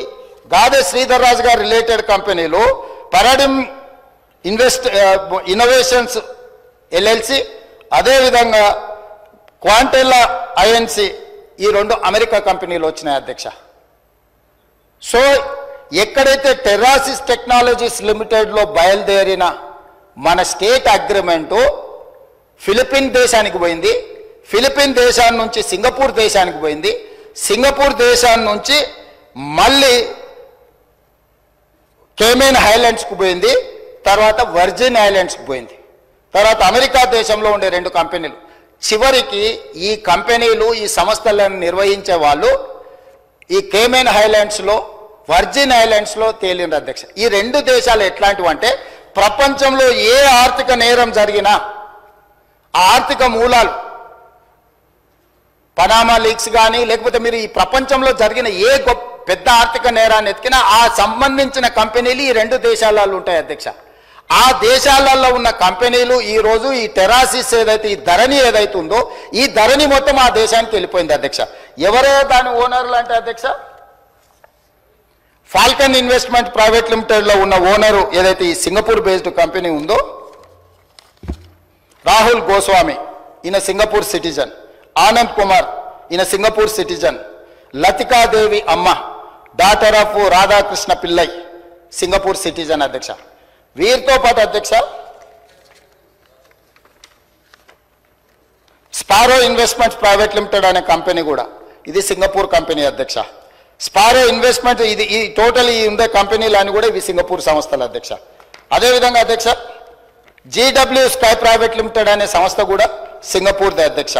గాదెర్ శ్రీధర్ రాజు గారు రిలేటెడ్ కంపెనీలు పారాడిమ్ ఇన్నోవేషన్స్ ఎల్ఎల్సి, అదేవిధంగా క్వాంటెల్లా ఐఎన్సి ఈ 2 అమెరికా కంపెనీలు వచ్చినాయి అధ్యక్ష. సో ఎక్కడైతే టెర్రాసిస్ టెక్నాలజీస్ లిమిటెడ్లో బయలుదేరిన మన స్టేట్ అగ్రిమెంటు ఫిలిపిన్ దేశానికి పోయింది, ఫిలిపిన్ దేశాన్ని నుంచి సింగపూర్ దేశానికి పోయింది, సింగపూర్ దేశాన్ని నుంచి మళ్ళీ కేమెన్ ఐలాండ్స్కి పోయింది, తర్వాత వర్జిన్ ఐలాండ్స్కి పోయింది, తర్వాత అమెరికా దేశంలో ఉండే 2 కంపెనీలు. చివరికి ఈ కంపెనీలు ఈ సంస్థలను నిర్వహించే వాళ్ళు ఈ కేమెన్ ఐలాండ్స్లో వర్జిన్ ఐలాండ్స్లో తేలిండ్రు అధ్యక్ష. ఈ 2 దేశాలు ఎట్లాంటివి అంటే ప్రపంచంలో ఏ ఆర్థిక నేరం జరిగినా ఆ ఆర్థిక మూలాలు పనామా లీక్స్ కానీ లేకపోతే మీరు ఈ ప్రపంచంలో జరిగిన ఏ పెద్ద ఆర్థిక నేరాన్ని ఎత్తికినా ఆ సంబంధించిన కంపెనీలు ఈ 2 దేశాలలో ఉంటాయి అధ్యక్ష. ఆ దేశాలలో ఉన్న కంపెనీలు ఈరోజు ఈ టెరాసిస్ ఏదైతే ఈ ధరణి ఏదైతే ఉందో ఈ ధరణి మొత్తం ఆ దేశానికి వెళ్ళిపోయింది అధ్యక్ష. ఎవరో దాని ఓనర్లు అంటే అధ్యక్ష ఫాల్కన్ ఇన్వెస్ట్మెంట్ ప్రైవేట్ లిమిటెడ్లో ఉన్న ఓనరు ఏదైతే ఈ సింగపూర్ బేస్డ్ కంపెనీ ఉందో రాహుల్ గోస్వామి, ఈయన సింగపూర్ సిటిజన్, ఆనంద్ కుమార్ ఈయన సింగపూర్ సిటిజన్, లతికాదేవి అమ్మ daughter of Radhakrishna Pillai Singapore citizen అధ్యక్ష. వీరితో పాటు అధ్యక్ష స్పారో ఇన్వెస్ట్మెంట్స్ ప్రైవేట్ లిమిటెడ్ అనే కంపెనీ కూడా ఇది సింగపూర్ కంపెనీ అధ్యక్ష. స్పారో ఇన్వెస్ట్మెంట్ ఇది ఈ టోటల్ ఈ ఉండే కంపెనీలు అని కూడా ఇవి సింగపూర్ సంస్థలు అధ్యక్ష. అదేవిధంగా అధ్యక్ష జీడబ్ల్యూ స్కై ప్రైవేట్ లిమిటెడ్ అనే సంస్థ కూడా సింగపూర్దే అధ్యక్ష.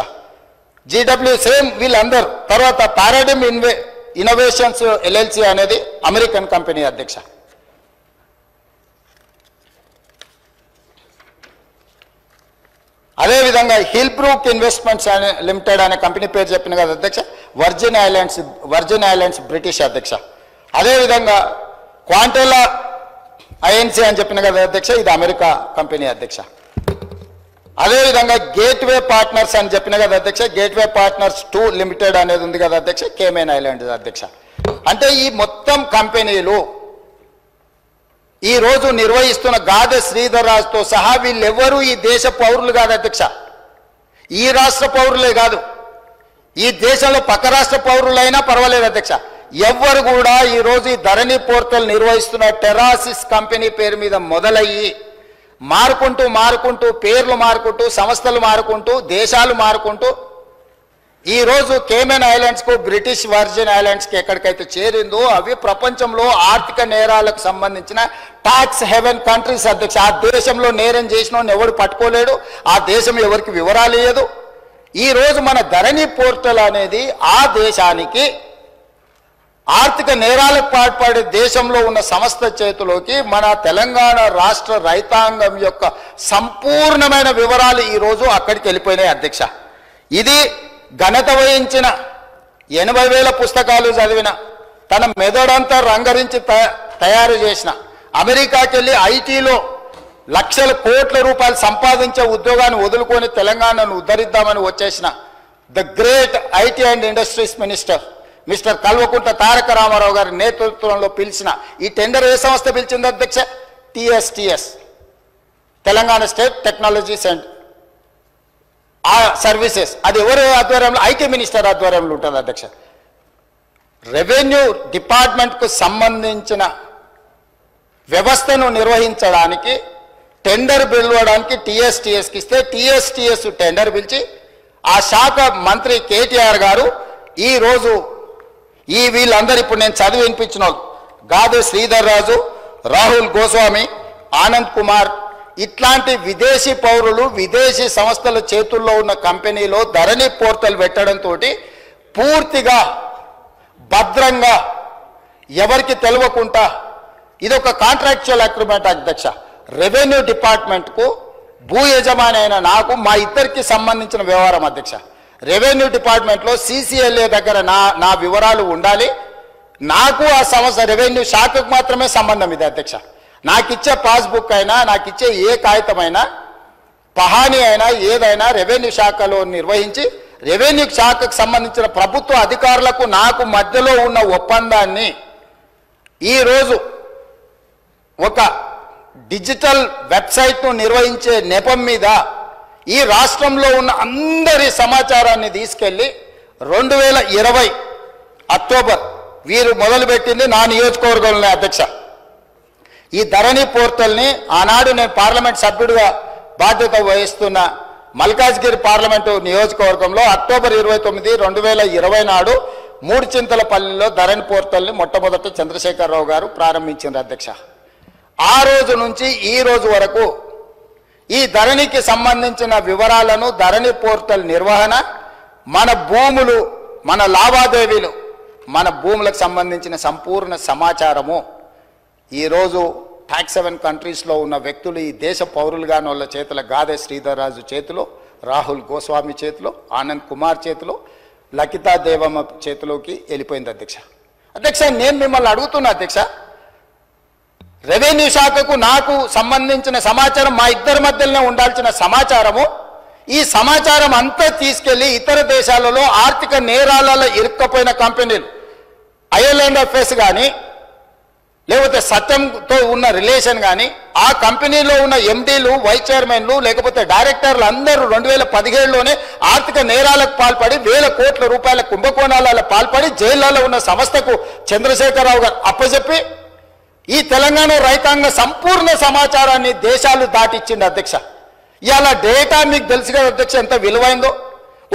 జీడబ్ల్యూ సేమ్ వీళ్ళందరూ. తర్వాత పారాడిమ్ ఇన్నోవేషన్స్ ఎల్ఎల్సి అనేది అమెరికన్ కంపెనీ అధ్యక్ష. అదేవిధంగా హిల్బ్రూక్ ఇన్వెస్ట్మెంట్స్ లిమిటెడ్ అనే కంపెనీ పేరు చెప్పిన కదా అధ్యక్ష, వర్జిన్ ఐలాండ్స్ బ్రిటిష్ అధ్యక్ష. అదేవిధంగా క్వాంటెల్లా ఐఎన్సి అని చెప్పిన కదా అధ్యక్ష, ఇది అమెరికా కంపెనీ అధ్యక్ష. అదేవిధంగా గేట్వే పార్ట్నర్స్ అని చెప్పిన కదా అధ్యక్ష, గేట్వే పార్ట్నర్స్ 2 లిమిటెడ్ అనేది ఉంది కదా అధ్యక్ష, కేమెన్ ఐలాండ్స్ అధ్యక్ష. అంటే ఈ మొత్తం కంపెనీలు ఈ రోజు నిర్వహిస్తున్న గాదెర్ శ్రీధర్ రాజుతో సహా వీళ్ళెవ్వరూ ఈ దేశ పౌరులు కాదు అధ్యక్ష. ఈ రాష్ట్ర పౌరులే కాదు, ఈ దేశంలో పక్క రాష్ట్ర పౌరులైనా పర్వాలేదు అధ్యక్ష. ఎవ్వరు కూడా ఈరోజు ఈ ధరణి పోర్టల్ నిర్వహిస్తున్న టెరాసిస్ కంపెనీ పేరు మీద మొదలయ్యి మారుకుంటూ పేర్లు మారుకుంటూ సంస్థలు మారుకుంటూ దేశాలు మారుకుంటూ ఈరోజు కేమెన్ ఐలాండ్స్కు బ్రిటిష్ వర్జిన్ ఐలాండ్స్కి ఎక్కడికైతే చేరిందో అవి ప్రపంచంలో ఆర్థిక నేరాలకు సంబంధించిన ట్యాక్స్ హెవెన్ కంట్రీస్ అధ్యక్ష. ఆ దేశంలో నేరం చేసిన ఎవడు పట్టుకోలేడు, ఆ దేశం ఎవరికి వివరాలు ఇయ్యదు. ఈరోజు మన ధరణి పోర్టల్ అనేది ఆ దేశానికి ఆర్థిక నేరాలకు పాల్పడే దేశంలో ఉన్న సంస్థ చేతిలోకి మన తెలంగాణ రాష్ట్ర రైతాంగం యొక్క సంపూర్ణమైన వివరాలు ఈరోజు అక్కడికి వెళ్ళిపోయినాయి అధ్యక్ష. ఇది ఘనత వహించిన 80,000 పుస్తకాలు చదివిన తన మెదడంతా రంగరించి తయారు చేసిన అమెరికాకి వెళ్ళి ఐటీలో లక్షల కోట్ల రూపాయలు సంపాదించే ఉద్యోగాన్ని వదులుకొని తెలంగాణను ఉద్ధరిద్దామని వచ్చేసిన the great IT and industries minister mister Kalvakuntla Taraka Rama Rao గారి నేతృత్వంలో పిలిచిన ఈ టెండర్ ఏ సంస్థ పిలిచింది అధ్యక్ష? TSTS, Telangana state technology centre ఆ సర్వీసెస్. అది ఎవరి ఆధ్వర్యంలో? ఐటీ మినిస్టర్ ఆధ్వర్యంలో ఉంటుంది అధ్యక్ష. రెవెన్యూ డిపార్ట్మెంట్కు సంబంధించిన వ్యవస్థను నిర్వహించడానికి టెండర్ పిలవడానికి TSTSకి ఇస్తే TSTS టెండర్ పిలిచి ఆ శాఖ మంత్రి కేటీఆర్ గారు ఈరోజు వీళ్ళందరూ ఇప్పుడు నేను చదివి వినిపించిన వాళ్ళు గాదే శ్రీధర్ రాజు, రాహుల్ గోస్వామి, ఆనంద్ కుమార్ ఇట్లాంటి విదేశీ పౌరులు విదేశీ సంస్థల చేతుల్లో ఉన్న కంపెనీలో ధరణి పోర్టల్ పెట్టడంతో పూర్తిగా భద్రంగా ఎవరికి తెలియకుండా ఇదొక కాంట్రాక్చువల్ అగ్రిమెంట్ అధ్యక్ష. రెవెన్యూ డిపార్ట్మెంట్కు భూ యజమాని అయిన నాకు మా ఇద్దరికి సంబంధించిన వ్యవహారం అధ్యక్ష. రెవెన్యూ డిపార్ట్మెంట్లో CCLA దగ్గర నా వివరాలు ఉండాలి. నాకు ఆ సంస్థ రెవెన్యూ శాఖకు మాత్రమే సంబంధం ఇది అధ్యక్ష. నాకు ఇచ్చే పాస్బుక్ అయినా నాకు ఇచ్చే ఏ కాగితమైనా పహానీ అయినా ఏదైనా రెవెన్యూ శాఖలో నిర్వహించి రెవెన్యూ శాఖకు సంబంధించిన ప్రభుత్వ అధికారులకు నాకు మధ్యలో ఉన్న ఒప్పందాన్ని ఈరోజు ఒక డిజిటల్ వెబ్సైట్ను నిర్వహించే నెపం మీద ఈ రాష్ట్రంలో ఉన్న అందరి సమాచారాన్ని తీసుకెళ్ళి 2020 అక్టోబర్ వీరు మొదలుపెట్టింది నా నియోజకవర్గంలో అధ్యక్ష. ఈ ధరణి పోర్టల్ని ఆనాడు నేను పార్లమెంట్ సభ్యుడిగా బాధ్యత వహిస్తున్న మల్కాజ్గిరి పార్లమెంటు నియోజకవర్గంలో అక్టోబర్ 29, 2020 నాడు మూడుచింతలపల్లిలో ధరణి పోర్టల్ని మొట్టమొదట చంద్రశేఖరరావు గారు ప్రారంభించారు అధ్యక్ష. ఆ రోజు నుంచి ఈ రోజు వరకు ఈ ధరణికి సంబంధించిన వివరాలను ధరణి పోర్టల్ నిర్వహణ, మన భూములు, మన లావాదేవీలు, మన భూములకు సంబంధించిన సంపూర్ణ సమాచారము ఈరోజు ట్యాక్స్ హెవెన్ కంట్రీస్లో ఉన్న వ్యక్తులు ఈ దేశ పౌరులుగాని వాళ్ళ చేతిలో గాదే శ్రీధర్ రాజు చేతిలో, రాహుల్ గోస్వామి చేతిలో, ఆనంద్ కుమార్ చేతిలో, లకితా దేవమ్మ చేతిలోకి వెళ్ళిపోయింది అధ్యక్ష. అధ్యక్ష నేను మిమ్మల్ని అడుగుతున్నా అధ్యక్ష, రెవెన్యూ శాఖకు నాకు సంబంధించిన సమాచారం మా ఇద్దరి మధ్యలోనే ఉండాల్సిన సమాచారము ఈ సమాచారం అంతా తీసుకెళ్లి ఇతర దేశాలలో ఆర్థిక నేరాలలో ఇరుక్కపోయిన కంపెనీలు ఐర్లాండ్ అఫేర్స్ కానీ లేకపోతే సత్యంతో ఉన్న రిలేషన్ కానీ ఆ కంపెనీలో ఉన్న MDలు, వైస్ చైర్మన్లు లేకపోతే డైరెక్టర్లు అందరూ 2017లోనే ఆర్థిక నేరాలకు పాల్పడి 1,000 కోట్ల రూపాయల కుంభకోణాలలో పాల్పడి జైళ్లలో ఉన్న సంస్థకు చంద్రశేఖరరావు గారు అప్పచెప్పి ఈ తెలంగాణ రైతాంగ సంపూర్ణ సమాచారాన్ని దేశాలు దాటిచ్చింది అధ్యక్ష. ఇవాళ డేటా మీకు తెలుసు కదా అధ్యక్ష ఎంత విలువైందో.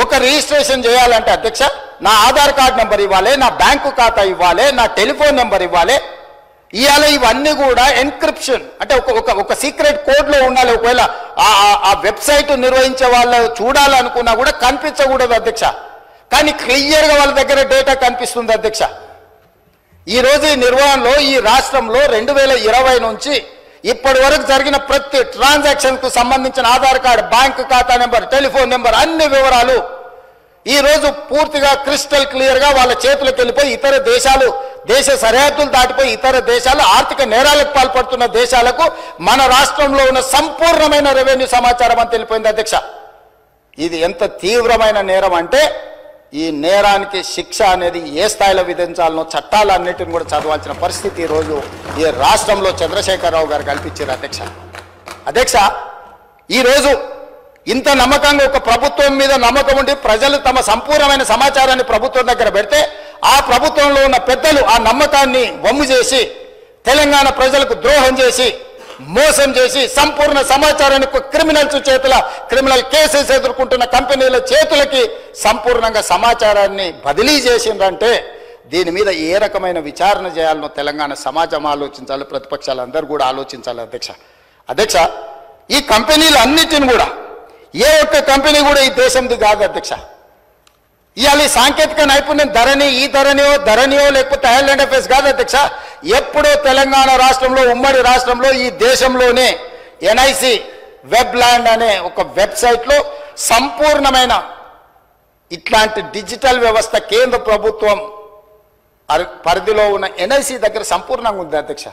ఒక రిజిస్ట్రేషన్ చేయాలంటే అధ్యక్ష నా ఆధార్ కార్డ్ నెంబర్ ఇవ్వాలి, నా బ్యాంకు ఖాతా ఇవ్వాలి, నా టెలిఫోన్ నెంబర్ ఇవ్వాలి. ఇవాళ ఇవన్నీ కూడా ఎన్క్రిప్షన్ అంటే ఒక సీక్రెట్ కోడ్లో ఉండాలి. ఒకవేళ ఆ వెబ్సైట్ నిర్వహించే వాళ్ళు చూడాలనుకున్నా కూడా కనిపించకూడదు అధ్యక్ష. కానీ క్లియర్గా వాళ్ళ దగ్గర డేటా కనిపిస్తుంది అధ్యక్ష. ఈరోజు ఈ నిర్వహణలో ఈ రాష్ట్రంలో 2020 నుంచి ఇప్పటి వరకు జరిగిన ప్రతి ట్రాన్సాక్షన్కు సంబంధించిన ఆధార్ కార్డు, బ్యాంకు ఖాతా నెంబర్, టెలిఫోన్ నెంబర్ అన్ని వివరాలు ఈరోజు పూర్తిగా క్రిస్టల్ క్లియర్గా వాళ్ళ చేతులకు వెళ్ళిపోయి ఇతర దేశాలు, దేశ సరిహద్దులు దాటిపోయి ఇతర దేశాలు ఆర్థిక నేరాలకు పాల్పడుతున్న దేశాలకు మన రాష్ట్రంలో ఉన్న సంపూర్ణమైన రెవెన్యూ సమాచారం అని తెలిపోయింది అధ్యక్ష. ఇది ఎంత తీవ్రమైన నేరం అంటే ఈ నేరానికి శిక్ష అనేది ఏ స్థాయిలో విధించాలనో చట్టాలన్నిటిని కూడా చదవాల్సిన పరిస్థితి ఈరోజు ఈ రాష్ట్రంలో చంద్రశేఖరరావు గారు కల్పించారు అధ్యక్ష. అధ్యక్ష ఈరోజు ఇంత నమ్మకంగా ఒక ప్రభుత్వం మీద నమ్మకం ఉండి ప్రజలు తమ సంపూర్ణమైన సమాచారాన్ని ప్రభుత్వం దగ్గర పెడితే ఆ ప్రభుత్వంలో ఉన్న పెద్దలు ఆ నమ్మకాన్ని వమ్ము చేసి తెలంగాణ ప్రజలకు ద్రోహం చేసి మోసం చేసి సంపూర్ణ సమాచారాన్ని క్రిమినల్స్ చేతుల క్రిమినల్ కేసెస్ ఎదుర్కొంటున్న కంపెనీల చేతులకి సంపూర్ణంగా సమాచారాన్ని బదిలీ చేసిందంటే దీని మీద ఏ రకమైన విచారణ చేయాలనో తెలంగాణ సమాజం ఆలోచించాలి, ప్రతిపక్షాలు అందరూ కూడా ఆలోచించాలి. అధ్యక్ష ఈ కంపెనీలు అన్నిటిని కూడా ఏ ఒక్క కంపెనీ కూడా ఈ దేశంది కాదు అధ్యక్ష. ఇవాళ ఈ సాంకేతిక నైపుణ్యం ధరణియో లేకపోతే ఐలాండ్ అఫేర్స్ కాదు అధ్యక్ష. ఎప్పుడో తెలంగాణ రాష్ట్రంలో ఉమ్మడి రాష్ట్రంలో ఈ దేశంలోనే ఎన్ఐసి వెబ్ ల్యాండ్ అనే ఒక వెబ్సైట్లో సంపూర్ణమైన ఇట్లాంటి డిజిటల్ వ్యవస్థ కేంద్ర ప్రభుత్వం పరిధిలో ఉన్న ఎన్ఐసి దగ్గర సంపూర్ణంగా ఉంది అధ్యక్ష.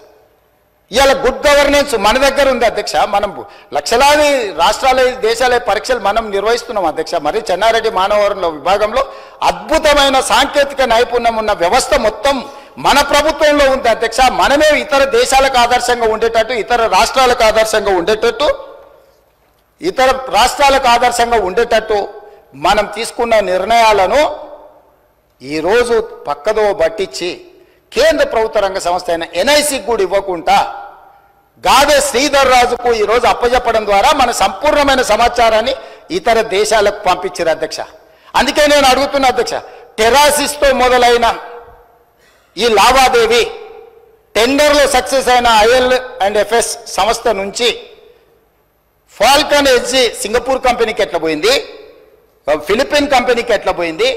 ఇవాళ గుడ్ గవర్నెన్స్ మన దగ్గర ఉంది అధ్యక్ష. మనం లక్షలాది రాష్ట్రాల దేశాల పరీక్షలు మనం నిర్వహిస్తున్నాం అధ్యక్ష. మరి చెన్నారెడ్డి మానవ వనరుల విభాగంలో అద్భుతమైన సాంకేతిక నైపుణ్యం ఉన్న వ్యవస్థ మొత్తం మన ప్రభుత్వంలో ఉంది అధ్యక్ష. మనమే ఇతర దేశాలకు ఆదర్శంగా ఉండేటట్టు, ఇతర రాష్ట్రాలకు ఆదర్శంగా ఉండేటట్టు మనం తీసుకున్న నిర్ణయాలను ఈరోజు పక్కదో పట్టించి కేంద్ర ప్రభుత్వ రంగ సంస్థ అయిన ఎన్ఐసికి కూడా ఇవ్వకుండా గాదే శ్రీధర్ రాజుకు ఈరోజు అప్పచెప్పడం ద్వారా మన సంపూర్ణమైన సమాచారాన్ని ఇతర దేశాలకు పంపించారు అధ్యక్ష. అందుకే నేను అడుగుతున్నా అధ్యక్ష, టెరాసిస్తో మొదలైన ఈ లావాదేవీ టెండర్లో సక్సెస్ అయిన IL&FS సంస్థ నుంచి ఫాల్కన్ ఎడ్జీ సింగపూర్ కంపెనీకి ఎట్లా పోయింది, ఫిలిపిన్ కంపెనీకి ఎట్లా పోయింది,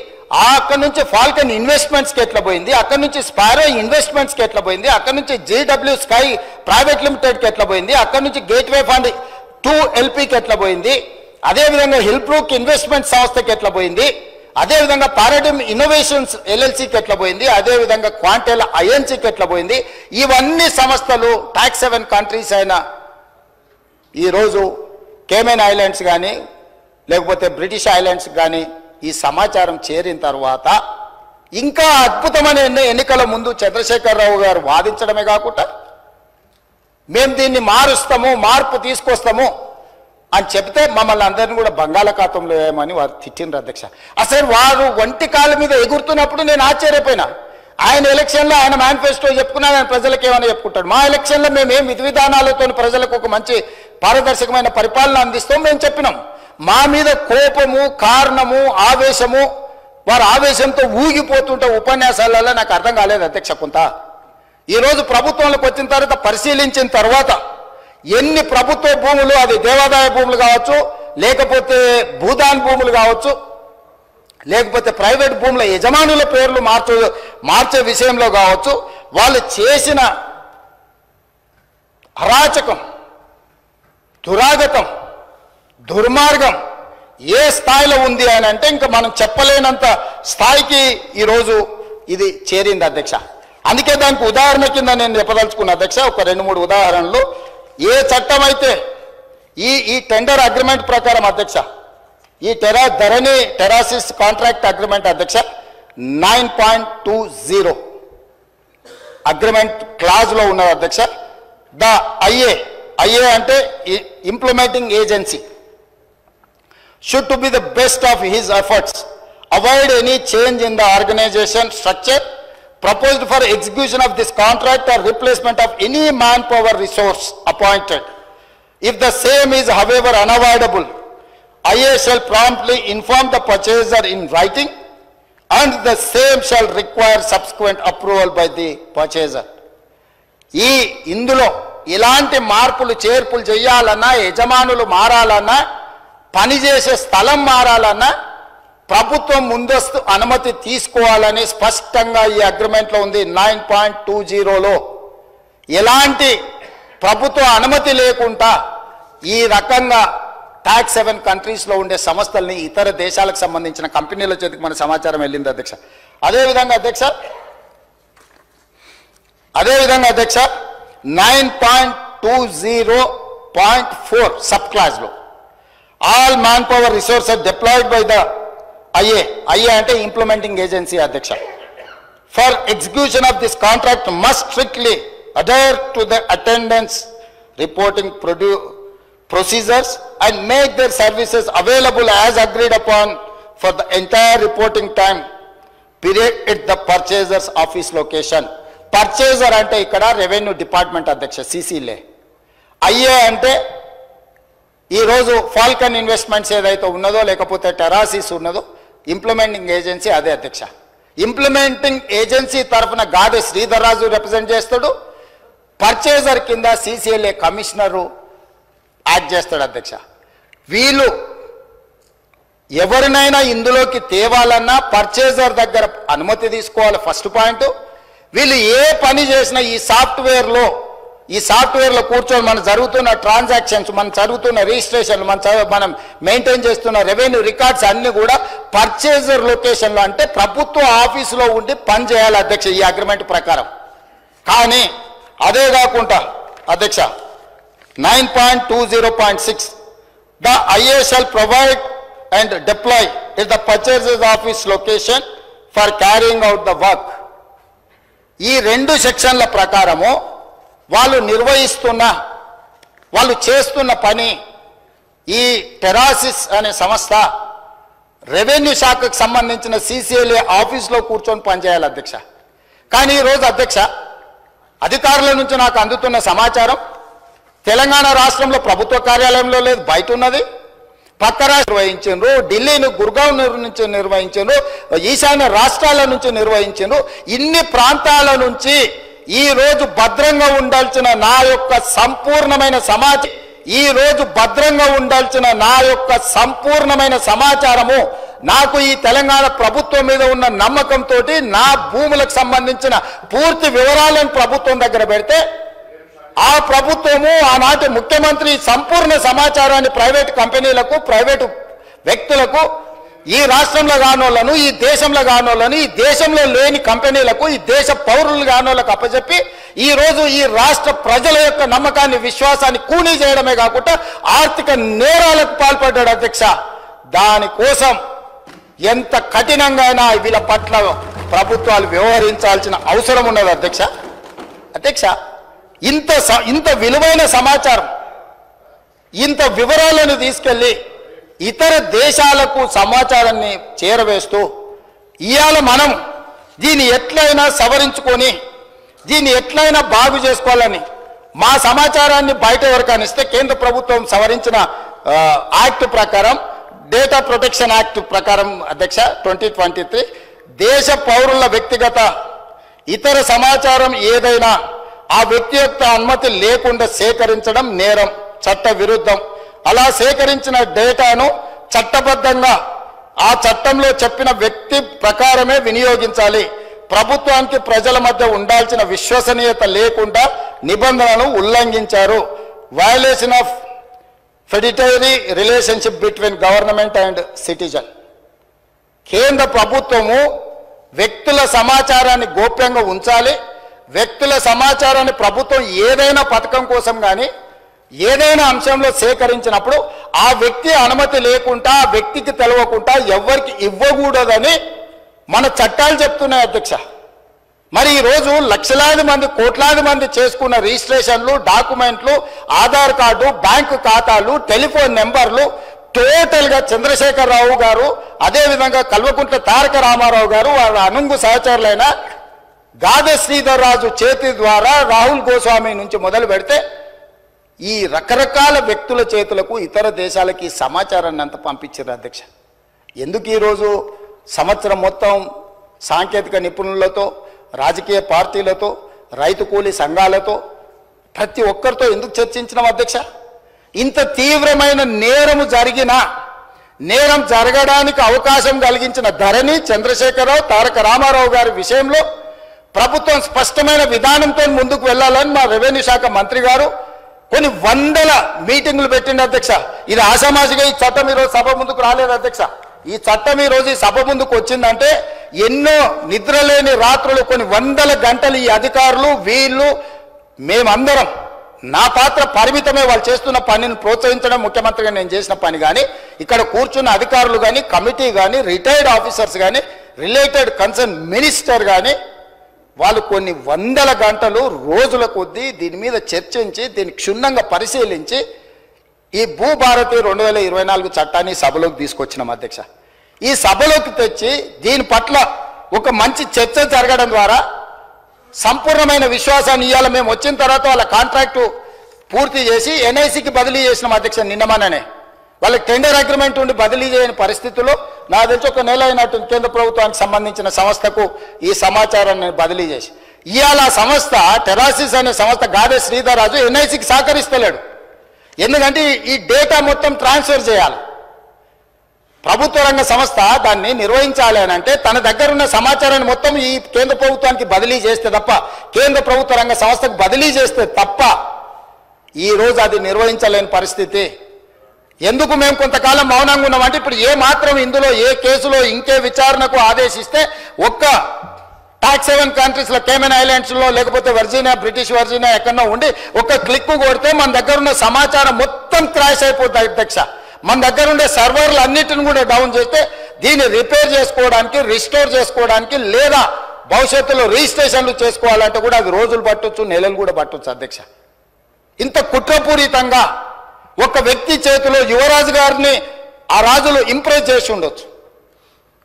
అక్కడ నుంచి ఫాల్కన్ ఇన్వెస్ట్మెంట్స్కి ఎట్లా పోయింది, అక్కడ నుంచి స్పారో ఇన్వెస్ట్మెంట్స్కి ఎట్లా పోయింది, అక్కడ నుంచి JW స్కై ప్రైవేట్ లిమిటెడ్కి ఎట్లా పోయింది, అక్కడ నుంచి గేట్వే ఫండ్ 2 LPకి ఎట్లా పోయింది, అదేవిధంగా హిల్బ్రూక్ ఇన్వెస్ట్మెంట్ సంస్థకి ఎట్లా పోయింది, అదేవిధంగా పారాడిమ్ ఇన్నోవేషన్స్ LLCకి ఎట్లా పోయింది, అదేవిధంగా క్వాంటెల్ INCకి ఎట్లా పోయింది. ఇవన్నీ సంస్థలు టాక్స్ 7 కంట్రీస్ అయిన ఈరోజు కేమెన్ ఐలాండ్స్ కానీ లేకపోతే బ్రిటిష్ ఐలాండ్స్ కానీ ఈ సమాచారం చేరిన తర్వాత ఇంకా అద్భుతమైన ఎన్నికల ముందు చంద్రశేఖరరావు గారు వాదించడమే కాకుండా మేము దీన్ని మార్పు తీసుకొస్తాము అని చెప్తే మమ్మల్ని అందరినీ కూడా బంగాళాఖాతంలో వేయమని వారు తిట్టిండ్రు అధ్యక్ష. అసలు వారు ఒంటి కాళ్ళ మీద ఎగురుతున్నప్పుడు నేను ఆశ్చర్యపోయినా. ఆయన ఎలక్షన్లో ఆయన మేనిఫెస్టో చెప్పుకున్నా, ఆయన ప్రజలకు ఏమైనా చెప్పుకుంటాడు. మా ఎలక్షన్లో మేము ఏం విధి విధానాలతో ప్రజలకు ఒక మంచి పారదర్శకమైన పరిపాలన అందిస్తాం మేము చెప్పినాం. మా మీద కోపము, కారణము, ఆవేశము, వారు ఆవేశంతో ఊగిపోతుంటే ఉపన్యాసాలలో నాకు అర్థం కాలేదు అధ్యక్ష. కొంత ఈరోజు ప్రభుత్వంలోకి వచ్చిన తర్వాత పరిశీలించిన తర్వాత ఎన్ని ప్రభుత్వ భూములు, అది దేవాదాయ భూములు కావచ్చు, లేకపోతే భూదాన్ భూములు కావచ్చు, లేకపోతే ప్రైవేట్ భూముల యజమానుల పేర్లు మార్చే విషయంలో కావచ్చు, వాళ్ళు చేసిన అరాచకం, దురాగతం, దుర్మార్గం ఏ స్థాయిలో ఉంది అని అంటే ఇంకా మనం చెప్పలేనంత స్థాయికి ఈరోజు ఇది చేరింది అధ్యక్ష. అందుకే దానికి ఉదాహరణ కింద నేను చెప్పదలుచుకున్న అధ్యక్ష ఒక 2-3 ఉదాహరణలు. ఏ చట్టం అయితే ఈ టెండర్ అగ్రిమెంట్ ప్రకారం అధ్యక్ష, ఈ టెరాసిస్ కాంట్రాక్ట్ అగ్రిమెంట్ అధ్యక్ష 9.20 అగ్రిమెంట్ క్లాజ్లో ఉన్నది అధ్యక్ష. ద ఐఏ అంటే implementing agency should to be the best of his efforts, avoid any change in the organization structure proposed for execution of this contract or replacement of any manpower resource appointed. If the same is however unavoidable, IA shall promptly inform the purchaser in writing and the same shall require subsequent approval by the purchaser. ఇందులో ఇలాంటి మార్పులు చేర్పులు చేయాలన్నా, యజమానులు మారాలన్నా, పనిచేసే స్థలం మారాలన్నా ప్రభుత్వం ముందస్తు అనుమతి తీసుకోవాలని స్పష్టంగా ఈ అగ్రిమెంట్లో ఉంది. 9.20లో ఎలాంటి ప్రభుత్వ అనుమతి లేకుండా ఈ రకంగా టాక్స్ 7 కంట్రీస్లో ఉండే సంస్థల్ని ఇతర దేశాలకు సంబంధించిన కంపెనీల చేతికి మన సమాచారం వెళ్ళింది అధ్యక్ష. అదేవిధంగా అధ్యక్ష 9.20.4 sub క్లాజ్లో all manpower resources deployed by the IA అంటే implementing agency అధ్యక్ష for execution of this contract must strictly adhere to the attendance reporting procedures and make their services available as agreed upon for the entire reporting time period at the purchaser's office location. Purchaser అంటే ఇక్కడ revenue department అధ్యక్ష, CCLA. IA అంటే ఈరోజు Falcon investments ఏదైతే ఉన్నదో లేకపోతే టెరాసిస్ ఉన్నదో implementing agency అదే అధ్యక్ష. ఇంప్లిమెంటింగ్ ఏజెన్సీ తరఫున గాదె శ్రీధర్ రాజు రిప్రజెంట్ చేస్తాడు. పర్చేజర్ కింద సిసిఎల్ఏ కమిషనరు యాక్ట్ చేస్తాడు అధ్యక్ష. వీళ్ళు ఎవరినైనా ఇందులోకి తేవాలన్నా పర్చేజర్ దగ్గర అనుమతి తీసుకోవాలి ఫస్ట్ పాయింట్. వీళ్ళు ఏ పని చేసినా ఈ సాఫ్ట్వేర్లో కూర్చొని మనం జరుగుతున్న ట్రాన్సాక్షన్స్, మనం జరుగుతున్న రిజిస్ట్రేషన్లు, మనం మెయింటైన్ చేస్తున్న రెవెన్యూ రికార్డ్స్ అన్ని కూడా పర్చేజర్ లొకేషన్లో అంటే ప్రభుత్వ ఆఫీసులో ఉండి పని చేయాలి అధ్యక్ష ఈ అగ్రిమెంట్ ప్రకారం. కానీ అదే కాకుండా అధ్యక్ష 9.20.6 the IA shall provide and deploy at the purchaser's office location for carrying out the work. ఈ రెండు సెక్షన్ల ప్రకారము వాళ్ళు చేస్తున్న పని ఈ టెరాసిస్ అనే సంస్థ రెవెన్యూ శాఖకు సంబంధించిన సిసిఎల్ఏ ఆఫీస్లో కూర్చొని పనిచేయాలి అధ్యక్ష. కానీ ఈరోజు అధ్యక్ష అధికారుల నుంచి నాకు అందుతున్న సమాచారం తెలంగాణ రాష్ట్రంలో ప్రభుత్వ కార్యాలయంలో లేదు, బయట ఉన్నది. పక్క రాష్ట్రం నిర్వహించారు, ఢిల్లీని గుర్గావ్ నుంచి నిర్వహించారు, ఈశాన్య రాష్ట్రాల నుంచి నిర్వహించారు. ఇన్ని ప్రాంతాల నుంచి ఈ రోజు భద్రంగా ఉండాల్సిన నా యొక్క సంపూర్ణమైన సమాచారము నాకు ఈ తెలంగాణ ప్రభుత్వం మీద ఉన్న నమ్మకంతో నా భూములకు సంబంధించిన పూర్తి వివరాలను ప్రభుత్వం దగ్గర పెడితే ఆ ప్రభుత్వము ఆనాటి ముఖ్యమంత్రి సంపూర్ణ సమాచారాన్ని ప్రైవేట్ కంపెనీలకు, ప్రైవేటు వ్యక్తులకు, ఈ రాష్ట్రంలో కానోళ్లను, ఈ దేశంలో కానోళ్లను, ఈ దేశంలో లేని కంపెనీలకు, ఈ దేశ పౌరులు కానోళ్లకు అప్పచెప్పి ఈ రోజు ఈ రాష్ట్ర ప్రజల యొక్క నమ్మకాన్ని, విశ్వాసాన్ని కూనీ చేయడమే కాకుండా ఆర్థిక నేరాలకు పాల్పడ్డాడు అధ్యక్ష. దానికోసం ఎంత కఠినంగా వీళ్ళ పట్ల ప్రభుత్వాలు వ్యవహరించాల్సిన అవసరం ఉన్నది అధ్యక్ష. ఇంత విలువైన సమాచారం, ఇంత వివరాలను తీసుకెళ్లి ఇతర దేశాలకు సమాచారాన్ని చేరవేస్తూ ఇవాళ మనం దీన్ని ఎట్లయినా సవరించుకొని దీన్ని ఎట్లయినా బాగు చేసుకోవాలని మా సమాచారాన్ని బయట ఎవరికైనా ఇస్తే కేంద్ర ప్రభుత్వం సవరించిన యాక్ట్ ప్రకారం, డేటా ప్రొటెక్షన్ యాక్ట్ ప్రకారం అధ్యక్ష 2023 దేశ పౌరుల వ్యక్తిగత ఇతర సమాచారం ఏదైనా ఆ వ్యక్తి యొక్క అనుమతి లేకుండా సేకరించడం నేరం, చట్ట విరుద్ధం. అలా సేకరించిన డేటాను చట్టబద్ధంగా ఆ చట్టంలో చెప్పిన వ్యక్తి ప్రకారమే వినియోగించాలి. ప్రభుత్వానికి ప్రజల మధ్య ఉండాల్సిన విశ్వసనీయత లేకుండా నిబంధనలను ఉల్లంఘించారు. Violation of fiduciary relationship between government and citizen. కేంద్ర ప్రభుత్వము వ్యక్తుల సమాచారాన్ని గోప్యంగా ఉంచాలి. వ్యక్తుల సమాచారాన్ని ప్రభుత్వం ఏదైనా పథకం కోసం కానీ ఏదైనా అంశంలో సేకరించినప్పుడు ఆ వ్యక్తి అనుమతి లేకుండా, ఆ వ్యక్తికి తెలవకుండా ఎవరికి ఇవ్వకూడదని మన చట్టాలు చెప్తున్నాయి అధ్యక్ష. మరి ఈరోజు లక్షలాది మంది, కోట్లాది మంది చేసుకున్న రిజిస్ట్రేషన్లు, డాక్యుమెంట్లు, ఆధార్ కార్డు, బ్యాంకు ఖాతాలు, టెలిఫోన్ నెంబర్లు టోటల్గా చంద్రశేఖరరావు గారు, అదేవిధంగా కల్వకుంట్ల తారక రామారావు గారు, వాళ్ళ అనుంగు సహచరులైన గాదె శ్రీధర్ రాజు చేతి ద్వారా రాహుల్ గోస్వామి నుంచి మొదలు పెడితే ఈ రకరకాల వ్యక్తుల చేతులకు ఇతర దేశాలకి సమాచారాన్ని అంతా పంపించారు అధ్యక్ష. ఎందుకు ఈరోజు సంవత్సరం మొత్తం సాంకేతిక నిపుణులతో, రాజకీయ పార్టీలతో, రైతు కూలీ సంఘాలతో ప్రతి ఒక్కరితో ఎందుకు చర్చించినాం అధ్యక్ష? ఇంత తీవ్రమైన నేరం జరగడానికి అవకాశం కలిగించిన ధరణి, చంద్రశేఖరరావు, తారక రామారావు గారి విషయంలో ప్రభుత్వం స్పష్టమైన విధానంతో ముందుకు వెళ్ళాలని మా రెవెన్యూ శాఖ మంత్రి గారు కొన్ని వందల మీటింగులు పెట్టిండు అధ్యక్ష. ఇది ఆషామాషిగా ఈ చట్టం ఈరోజు సభ ముందుకు రాలేదు అధ్యక్ష. ఈ చట్టం ఈరోజు ఈ సభ ముందుకు వచ్చిందంటే ఎన్నో నిద్రలేని రాత్రులు, కొన్ని వందల గంటలు ఈ అధికారులు, వీళ్ళు, మేమందరం, నా పాత్ర పరిమితమే. వాళ్ళు చేస్తున్న పనిని ప్రోత్సహించడం ముఖ్యమంత్రిగా నేను చేసిన పని. కానీ ఇక్కడ కూర్చున్న అధికారులు కానీ, కమిటీ కానీ, రిటైర్డ్ ఆఫీసర్స్ కానీ, రిలేటెడ్ కన్సర్న్ మినిస్టర్ కానీ వాళ్ళు కొన్ని వందల గంటలు, రోజుల కొద్దీ దీని మీద చర్చించి దీన్ని క్షుణ్ణంగా పరిశీలించి ఈ భూభారతి 2024 చట్టాన్ని సభలోకి తీసుకొచ్చినాం అధ్యక్ష. ఈ సభలోకి తెచ్చి దీని పట్ల ఒక మంచి చర్చ జరగడం ద్వారా సంపూర్ణమైన విశ్వాసాన్ని ఇవ్వాలి. మేము వచ్చిన తర్వాత వాళ్ళ కాంట్రాక్టు పూర్తి చేసి ఎన్ఐసికి బదిలీ చేసినాం అధ్యక్ష నిన్నమననే. వాళ్ళకి టెండర్ అగ్రిమెంట్ ఉండి బదిలీ చేయని పరిస్థితుల్లో నాకు తెలిసి ఒక నెల అయినట్టు కేంద్ర ప్రభుత్వానికి సంబంధించిన సంస్థకు ఈ సమాచారాన్ని బదిలీ చేసి ఇవాళ సంస్థ టెరాసిస్ అనే సంస్థ గాదే శ్రీధర్ రాజు ఎన్ఐసికి సహకరిస్తలేడు. ఎందుకంటే ఈ డేటా మొత్తం ట్రాన్స్ఫర్ చేయాలి. ప్రభుత్వ రంగ సంస్థ దాన్ని నిర్వహించాలి అని అంటే తన దగ్గర ఉన్న సమాచారాన్ని మొత్తం ఈ కేంద్ర ప్రభుత్వానికి బదిలీ చేస్తే తప్ప, కేంద్ర ప్రభుత్వ రంగ సంస్థకు బదిలీ చేస్తే తప్ప ఈరోజు అది నిర్వహించలేని పరిస్థితి. ఎందుకు మేము కొంతకాలం మౌనంగా ఉన్నామంటే ఇప్పుడు ఏ మాత్రం ఇందులో ఏ కేసులో ఇంకే విచారణకు ఆదేశిస్తే ఒక్క టాక్స్ 7 కంట్రీస్లో కేమెన్ ఐలాండ్స్లో లేకపోతే వర్జీనియా, బ్రిటిష్ వర్జీనియా ఎక్కడో ఉండి ఒక క్లిక్ కొడితే మన దగ్గర ఉన్న సమాచారం మొత్తం క్రాష్ అయిపోతుంది అధ్యక్ష. మన దగ్గర ఉండే సర్వర్లు అన్నిటిని కూడా డౌన్ చేస్తే దీన్ని రిపేర్ చేసుకోవడానికి, రిస్టోర్ చేసుకోవడానికి లేదా భవిష్యత్తులో రిజిస్ట్రేషన్లు చేసుకోవాలంటే కూడా అది రోజులు పట్టొచ్చు, నెలలు కూడా పట్టొచ్చు అధ్యక్ష. ఇంత కుట్రపూరితంగా ఒక వ్యక్తి చేతిలో యువరాజు గారిని ఆ రాజులు ఇంప్రెస్ చేసి ఉండొచ్చు.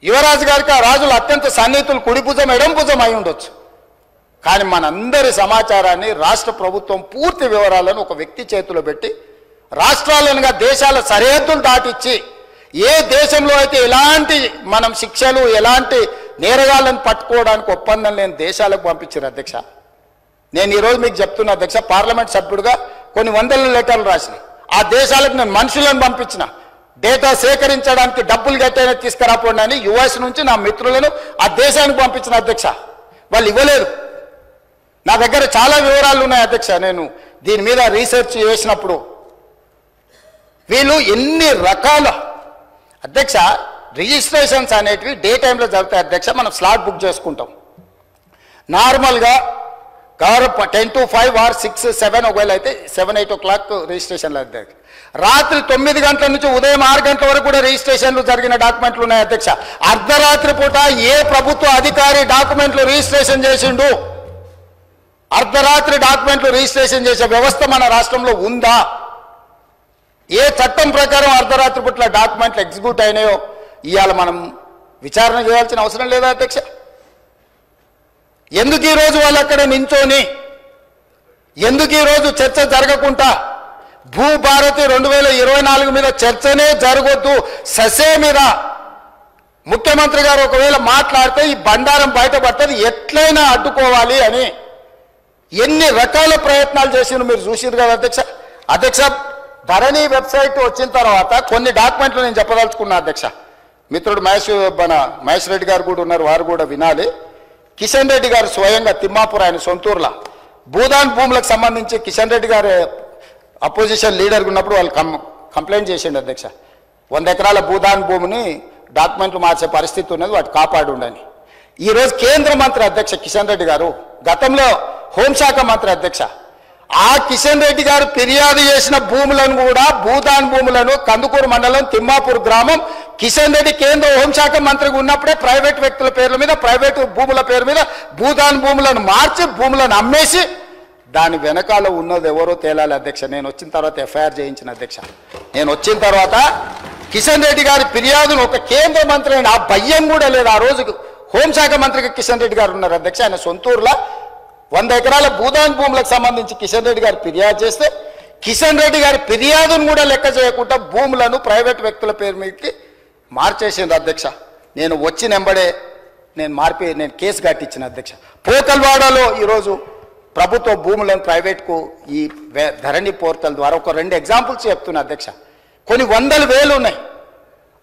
యువరాజు గారికి ఆ రాజులు అత్యంత సన్నిహితులు, కుడి భుజం ఎడం భుజం అయి ఉండొచ్చు. కానీ మనందరి సమాచారాన్ని రాష్ట్ర ప్రభుత్వం పూర్తి వివరాలను ఒక వ్యక్తి చేతిలో పెట్టి రాష్ట్రాలనుగా దేశాల సరిహద్దులు దాటిచ్చి ఏ దేశంలో అయితే ఎలాంటి మనం శిక్షలు, ఎలాంటి నేరగాళ్ళను పట్టుకోవడానికి ఒప్పందం లేని దేశాలకు పంపించారు అధ్యక్ష. నేను ఈరోజు మీకు చెప్తున్నా అధ్యక్ష, పార్లమెంట్ సభ్యుడిగా కొన్ని వందల లెటర్లు రాసిన ఆ దేశాలకు నేను మనుషులను పంపించిన డేటా సేకరించడానికి డబ్బులు కట్టైనా తీసుకురాపోండి అని యుఎస్ నుంచి నా మిత్రులను ఆ దేశానికి పంపించిన అధ్యక్ష. వాళ్ళు ఇవ్వలేదు. నా దగ్గర చాలా వివరాలు ఉన్నాయి అధ్యక్ష. నేను దీని మీద రీసెర్చ్ చేసినప్పుడు వీళ్ళు ఎన్ని రకాల అధ్యక్ష రిజిస్ట్రేషన్స్ అనేటివి డే టైంలో జరుగుతాయి అధ్యక్ష. మనం స్లాట్ బుక్ చేసుకుంటాం నార్మల్గా 10 to 5 or 6, 7 ఒకవేళ అయితే 7, 8 o'clock రిజిస్ట్రేషన్లు అధ్యక్ష. రాత్రి 9 గంటల నుంచి ఉదయం 6 గంటల వరకు కూడా రిజిస్ట్రేషన్లు జరిగిన డాక్యుమెంట్లు ఉన్నాయి అధ్యక్ష. అర్ధరాత్రి పూట ఏ ప్రభుత్వ అధికారి డాక్యుమెంట్లు రిజిస్ట్రేషన్ చేసిండు? అర్ధరాత్రి డాక్యుమెంట్లు రిజిస్ట్రేషన్ చేసే వ్యవస్థ మన రాష్ట్రంలో ఉందా? ఏ చట్టం ప్రకారం అర్ధరాత్రి పూట్ల డాక్యుమెంట్లు ఎగ్జిక్యూట్ అయినాయో ఇవాళ మనం విచారణ చేయాల్సిన అవసరం లేదా అధ్యక్ష? ఎందుకు ఈరోజు వాళ్ళు అక్కడ నించోని, ఎందుకు ఈరోజు చర్చ జరగకుండా భూభారతి 2024 మీద చర్చనే జరగొద్దు, ససే మీద ముఖ్యమంత్రి గారు ఒకవేళ మాట్లాడితే ఈ బండారం బయటపడుతుంది, ఎట్లయినా అడ్డుకోవాలి అని ఎన్ని రకాల ప్రయత్నాలు చేసిండ్రు మీరు చూసిరు కదా అధ్యక్ష. అధ్యక్ష, ధరణి వెబ్సైట్ వచ్చిన తర్వాత కొన్ని డాక్యుమెంట్లు నేను చెప్పదలుచుకున్నా అధ్యక్ష. మిత్రుడు మహేష్ రెడ్డి గారు కూడా ఉన్నారు, వారు కూడా వినాలి. కిషన్ రెడ్డి గారు స్వయంగా తిమ్మాపూర్ ఆయన సొంతూరులో భూదాన్ భూములకు సంబంధించి కిషన్ రెడ్డి గారు అపోజిషన్ లీడర్ ఉన్నప్పుడు వాళ్ళు కంప్లైంట్ చేసిండు అధ్యక్ష. 100 ఎకరాల భూదాన్ భూమిని డాక్యుమెంట్లు మార్చే పరిస్థితి ఉన్నది, వాటి కాపాడు ఉండని. ఈరోజు కేంద్ర మంత్రి అధ్యక్ష కిషన్ రెడ్డి గారు, గతంలో హోంశాఖ మంత్రి అధ్యక్ష, ఆ కిషన్ రెడ్డి గారు ఫిర్యాదు చేసిన భూములను కూడా భూదాన్ భూములను కందుకూరు మండలం తిమ్మాపూర్ గ్రామం కిషన్ రెడ్డి కేంద్ర హోంశాఖ మంత్రిగా ఉన్నప్పుడే ప్రైవేట్ వ్యక్తుల పేర్ల మీద, ప్రైవేటు భూముల పేరు మీద భూదాన్ భూములను మార్చి భూములను అమ్మేసి దాని వెనకాల ఉన్నది ఎవరో తేలాలి అధ్యక్ష. నేను వచ్చిన తర్వాత ఎఫ్ఐఆర్ చేయించిన అధ్యక్ష. నేను వచ్చిన తర్వాత కిషన్ రెడ్డి గారి ఫిర్యాదును ఒక కేంద్ర మంత్రి అయిన ఆ భయం కూడా లేదు. ఆ రోజు హోంశాఖ మంత్రిగా కిషన్ రెడ్డి గారు ఉన్నారు అధ్యక్ష. ఆయన సొంతూరులో 100 ఎకరాల భూదాన్ భూములకు సంబంధించి కిషన్ రెడ్డి గారు ఫిర్యాదు చేస్తే కిషన్ రెడ్డి గారి ఫిర్యాదును కూడా లెక్క చేయకుండా భూములను ప్రైవేట్ వ్యక్తుల పేరు మీదకి మార్చేసింది అధ్యక్ష. నేను వచ్చిన వెంబడే నేను కేసు కట్టించిన అధ్యక్ష. పోకల్వాడలో ఈరోజు ప్రభుత్వ భూములను ప్రైవేట్కు ఈ ధరణి పోర్టల్ ద్వారా ఒక 2 ఎగ్జాంపుల్స్ చెప్తున్నా అధ్యక్ష. కొన్ని వందల వేలు ఉన్నాయి.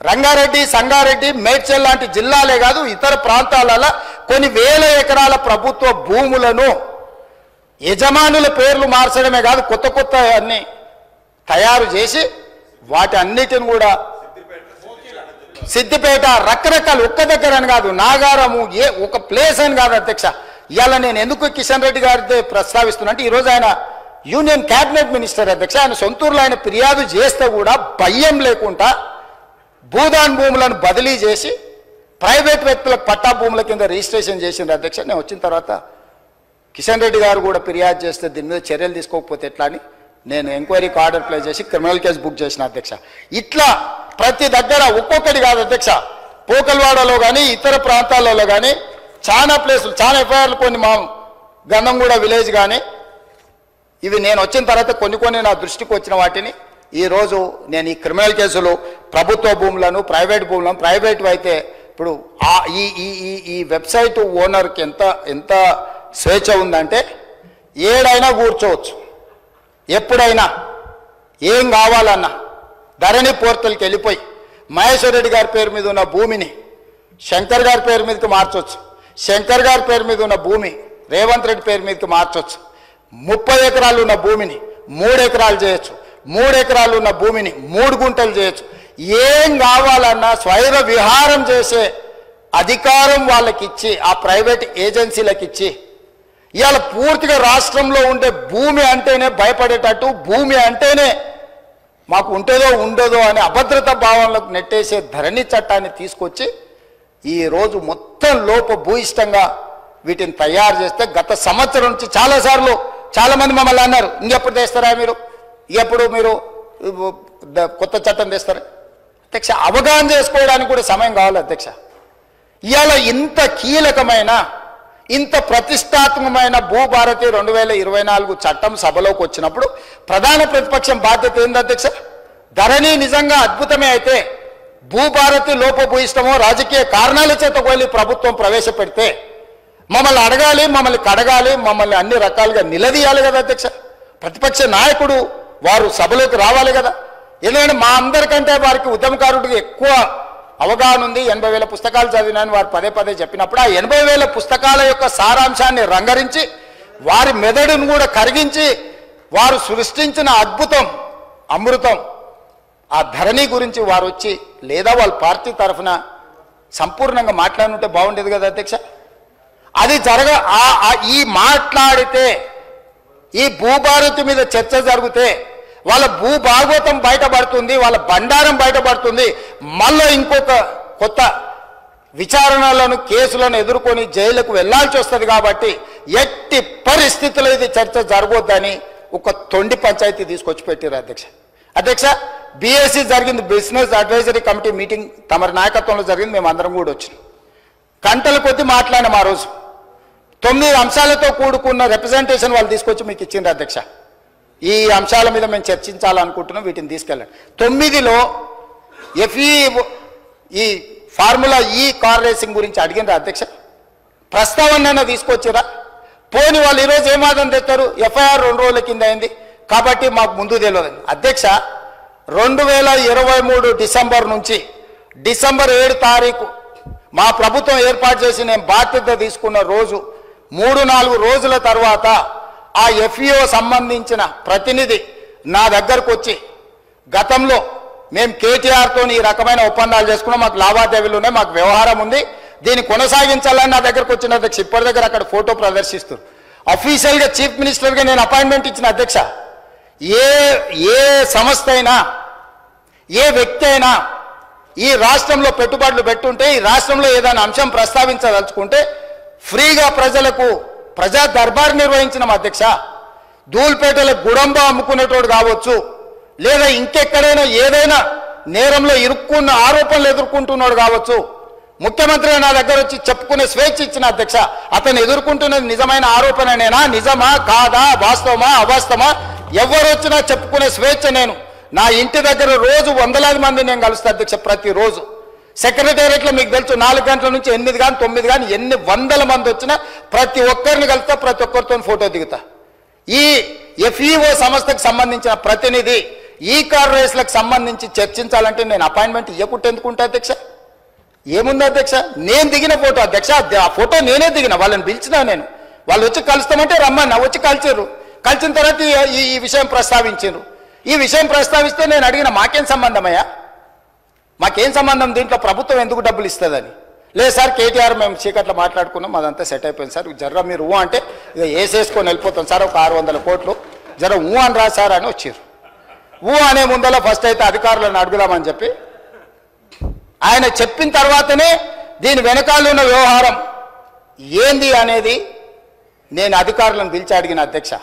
రంగారెడ్డి, సంగారెడ్డి, మేడ్చల్ లాంటి జిల్లాలే కాదు ఇతర ప్రాంతాలలో కొన్ని వేల ఎకరాల ప్రభుత్వ భూములను యజమానుల పేర్లు మార్చడమే కాదు కొత్త కొత్త అన్ని తయారు చేసి వాటి అన్నిటిని కూడా సిద్దిపేట రకరకాల ఒక్క దగ్గర అని కాదు, నాగారము ఏ ఒక ప్లేస్ అని కాదు అధ్యక్ష. ఇవాళ నేను ఎందుకు కిషన్ రెడ్డి గారితో ప్రస్తావిస్తున్నా అంటే ఈరోజు ఆయన యూనియన్ క్యాబినెట్ మినిస్టర్ అధ్యక్ష. ఆయన సొంతూరులో ఆయన ఫిర్యాదు చేస్తే కూడా భయం లేకుండా భూదాన్ భూములను బదిలీ చేసి ప్రైవేట్ వ్యక్తులకు పట్టా భూముల కింద రిజిస్ట్రేషన్ చేసింది అధ్యక్ష. నేను వచ్చిన తర్వాత కిషన్ రెడ్డి గారు కూడా ఫిర్యాదు చేస్తే దీని మీద చర్యలు తీసుకోకపోతే ఎట్లా అని నేను ఎంక్వైరీకి ఆర్డర్ ప్లేస్ చేసి క్రిమినల్ కేసు బుక్ చేసిన అధ్యక్ష. ఇట్లా ప్రతి దగ్గర ఒక్కొక్కటి కాదు అధ్యక్ష, పోకల్వాడలో కానీ ఇతర ప్రాంతాలలో కానీ చాలా ప్లేసులు, చాలా ఎఫ్ఐఆర్లు, కొన్ని మా గంధంగూడ విలేజ్ కానీ ఇవి నేను వచ్చిన తర్వాత కొన్ని నా దృష్టికి వచ్చిన వాటిని ఈరోజు నేను ఈ క్రిమినల్ కేసులు ప్రభుత్వ భూములను ప్రైవేట్ భూములను ప్రైవేట్ అయితే ఇప్పుడు ఈ వెబ్సైట్ ఓనర్కి ఎంత స్వేచ్ఛ ఉందంటే ఏడైనా కూర్చోవచ్చు, ఎప్పుడైనా ఏం కావాలన్నా ధరణి పోర్టల్కి వెళ్ళిపోయి మహేశ్వర్ రెడ్డి గారి పేరు మీద ఉన్న భూమిని శంకర్ గారి పేరు మీదకి మార్చవచ్చు, శంకర్ గారి పేరు మీద ఉన్న భూమి రేవంత్ రెడ్డి పేరు మీదకి మార్చవచ్చు, 30 ఎకరాలు ఉన్న భూమిని 3 ఎకరాలు చేయొచ్చు, 3 ఎకరాలు ఉన్న భూమిని 3 గుంటలు చేయొచ్చు. ఏం కావాలన్నా స్వైర విహారం చేసే అధికారం వాళ్ళకి ఇచ్చి ఆ ప్రైవేట్ ఏజెన్సీలకు ఇచ్చి ఇవాళ పూర్తిగా రాష్ట్రంలో ఉండే భూమి అంటేనే భయపడేటట్టు, భూమి అంటేనే మాకు ఉంటుందో ఉండదో అనే అభద్రతా భావనలకు నెట్టేసే ధరణి చట్టాన్ని తీసుకొచ్చి ఈరోజు మొత్తం లోపభూయిష్టంగా వీటిని తయారు చేస్తే గత సంవత్సరం నుంచి చాలాసార్లు చాలామంది మమ్మల్ని అన్నారు, ఇంకెప్పుడు తెస్తారా మీరు, ఎప్పుడు మీరు కొత్త చట్టం తెస్తారా? అధ్యక్ష, అవగాహన చేసుకోవడానికి కూడా సమయం కావాలి అధ్యక్ష. ఇవాళ ఇంత కీలకమైన ఇంత ప్రతిష్టాత్మకమైన భూభారతి 2024 చట్టం సభలోకి వచ్చినప్పుడు ప్రధాన ప్రతిపక్షం బాధ్యత ఏంది అధ్యక్ష? ధరణి నిజంగా అద్భుతమే అయితే భూభారతి లోపభూయిష్టమో రాజకీయ కారణాల చేత వెళ్ళి ప్రభుత్వం ప్రవేశపెడితే మమ్మల్ని అడగాలి, మమ్మల్ని కడగాలి, మమ్మల్ని అన్ని రకాలుగా నిలదీయాలి కదా అధ్యక్ష. ప్రతిపక్ష నాయకుడు వారు సభలోకి రావాలి కదా. ఎందుకంటే మా అందరికంటే వారికి ఉద్యమకారుడికి ఎక్కువ అవగాహన ఉంది. 80,000 పుస్తకాలు చదివినాను వారు పదే చెప్పినప్పుడు ఆ 80,000 పుస్తకాల యొక్క సారాంశాన్ని రంగరించి వారి మెదడును కూడా కరిగించి వారు సృష్టించిన అద్భుతం అమృతం ఆ ధరణి గురించి వారు వచ్చి లేదా వాళ్ళ పార్టీ తరఫున సంపూర్ణంగా మాట్లాడుంటే బాగుండేది కదా అధ్యక్ష. అది ఈ మాట్లాడితే ఈ భూభారతి మీద చర్చ జరిగితే వాళ్ళ భూభాగవతం బయటపడుతుంది, వాళ్ళ బండారం బయటపడుతుంది. మళ్ళీ ఇంకొక కొత్త విచారణలను కేసులను ఎదుర్కొని జైలుకు వెళ్లాల్సి వస్తుంది. కాబట్టి ఎట్టి పరిస్థితుల్లో ఇది చర్చ జరగొద్దని ఒక తొండి పంచాయతీ తీసుకొచ్చి పెట్టారు అధ్యక్ష. బీఎస్సీ జరిగింది, బిజినెస్ అడ్వైజరీ కమిటీ మీటింగ్ తమరి నాయకత్వంలో జరిగింది. మేము అందరం కూడా వచ్చినాం. గంటల కొద్దీ మాట్లాడినాం. ఆ రోజు 9 అంశాలతో కూడుకున్న రిప్రజెంటేషన్ వాళ్ళు తీసుకొచ్చి మీకు ఇచ్చింది అధ్యక్ష. ఈ అంశాల మీద మేము చర్చించాలనుకుంటున్నాం, వీటిని తీసుకెళ్ళండి. 9లో ఈ ఫార్ములా కార్ రేసింగ్ గురించి అడిగినరా అధ్యక్ష? ప్రస్తావన తీసుకొచ్చిరా? పోని వాళ్ళు ఈరోజు ఏమాదం తెస్తారు, ఎఫ్ఐఆర్ 2 రోజుల కింద అయింది కాబట్టి మాకు ముందు తెలియదు అధ్యక్ష. 2023 డిసెంబర్ నుంచి డిసెంబర్ 7 తారీఖు మా ప్రభుత్వం ఏర్పాటు చేసి నేను బాధ్యత తీసుకున్న రోజు 3-4 రోజుల తర్వాత ఆ ఎఫ్ఈఓ సంబంధించిన ప్రతినిధి నా దగ్గరకు వచ్చి గతంలో మేము కేటీఆర్తో ఈ రకమైన ఒప్పందాలు చేసుకున్నాం, మాకు లావాదేవీలు ఉన్నాయి, మాకు వ్యవహారం ఉంది, దీన్ని కొనసాగించాలని నా దగ్గరకు వచ్చిన అధ్యక్ష. ఇప్పటి దగ్గర అక్కడ ఫోటో ప్రదర్శిస్తారు. అఫీషియల్గా చీఫ్ మినిస్టర్గా నేను అపాయింట్మెంట్ ఇచ్చిన అధ్యక్ష. ఏ సంస్థ అయినా ఏ వ్యక్తి అయినా ఈ రాష్ట్రంలో పెట్టుబడులు పెట్టుంటే ఈ రాష్ట్రంలో ఏదైనా అంశం ప్రస్తావించదలుచుకుంటే ఫ్రీగా ప్రజలకు ప్రజా దర్బార్ నిర్వహించిన అధ్యక్ష. ధూల్పేటలో గుడంబ అమ్ముకునేటోడు కావచ్చు, లేదా ఇంకెక్కడైనా ఏదైనా నేరంలో ఇరుక్కున్న ఆరోపణలు ఎదుర్కొంటున్నాడు కావచ్చు, ముఖ్యమంత్రి నా దగ్గర వచ్చి చెప్పుకునే స్వేచ్ఛ ఇచ్చిన అధ్యక్ష. అతను ఎదుర్కొంటున్నది నిజమైన ఆరోపణనేనా, నిజమా కాదా, వాస్తవమా అవాస్తవమా, ఎవరు వచ్చినా చెప్పుకునే స్వేచ్ఛ. నేను నా ఇంటి దగ్గర రోజు వందలాది మంది నేను కలుస్తా అధ్యక్ష. ప్రతిరోజు సెక్రటేరియట్లో మీకు తెలుసు 4 గంటల నుంచి 8 కానీ 9 కానీ ఎన్ని వందల మంది వచ్చినా ప్రతి ఒక్కరిని కలుస్తా, ప్రతి ఒక్కరితో ఫోటో దిగుతా. ఈ ఎఫ్ఈఓ సంస్థకు సంబంధించిన ప్రతినిధి ఈ కార్ రేస్లకు సంబంధించి చర్చించాలంటే నేను అపాయింట్మెంట్ ఇవ్వకుంటే ఎందుకుంటా అధ్యక్ష? ఏముంది అధ్యక్ష? నేను దిగిన ఫోటో అధ్యక్ష, ఆ ఫోటో నేనే దిగిన, వాళ్ళని పిలిచినా నేను. వాళ్ళు వచ్చి కలుస్తామంటే రమ్మన్నా, వచ్చి కలిసిర్రు. కలిసిన తర్వాత ఈ విషయం ప్రస్తావించారు. ఈ విషయం ప్రస్తావిస్తే నేను అడిగిన మాకేం సంబంధమయ్యా, మాకేం సంబంధం, దీంట్లో ప్రభుత్వం ఎందుకు డబ్బులు ఇస్తుందని. లేదు సార్ కేటీఆర్ మేము చీకట్లో మాట్లాడుకున్నాం, అదంతా సెట్ అయిపోయింది సార్, జర్ర మీరు అంటే ఇక వేసేసుకొని వెళ్ళిపోతాం సార్, ఒక 600 కోట్లు జర అని రా సార్ అని వచ్చారు. అనే ముందర ఫస్ట్ అయితే అధికారులను అడుగుదామని చెప్పి ఆయన చెప్పిన తర్వాతనే దీని వెనకాల ఉన్న వ్యవహారం ఏంది అనేది నేను అధికారులను పిలిచి అడిగిన అధ్యక్ష.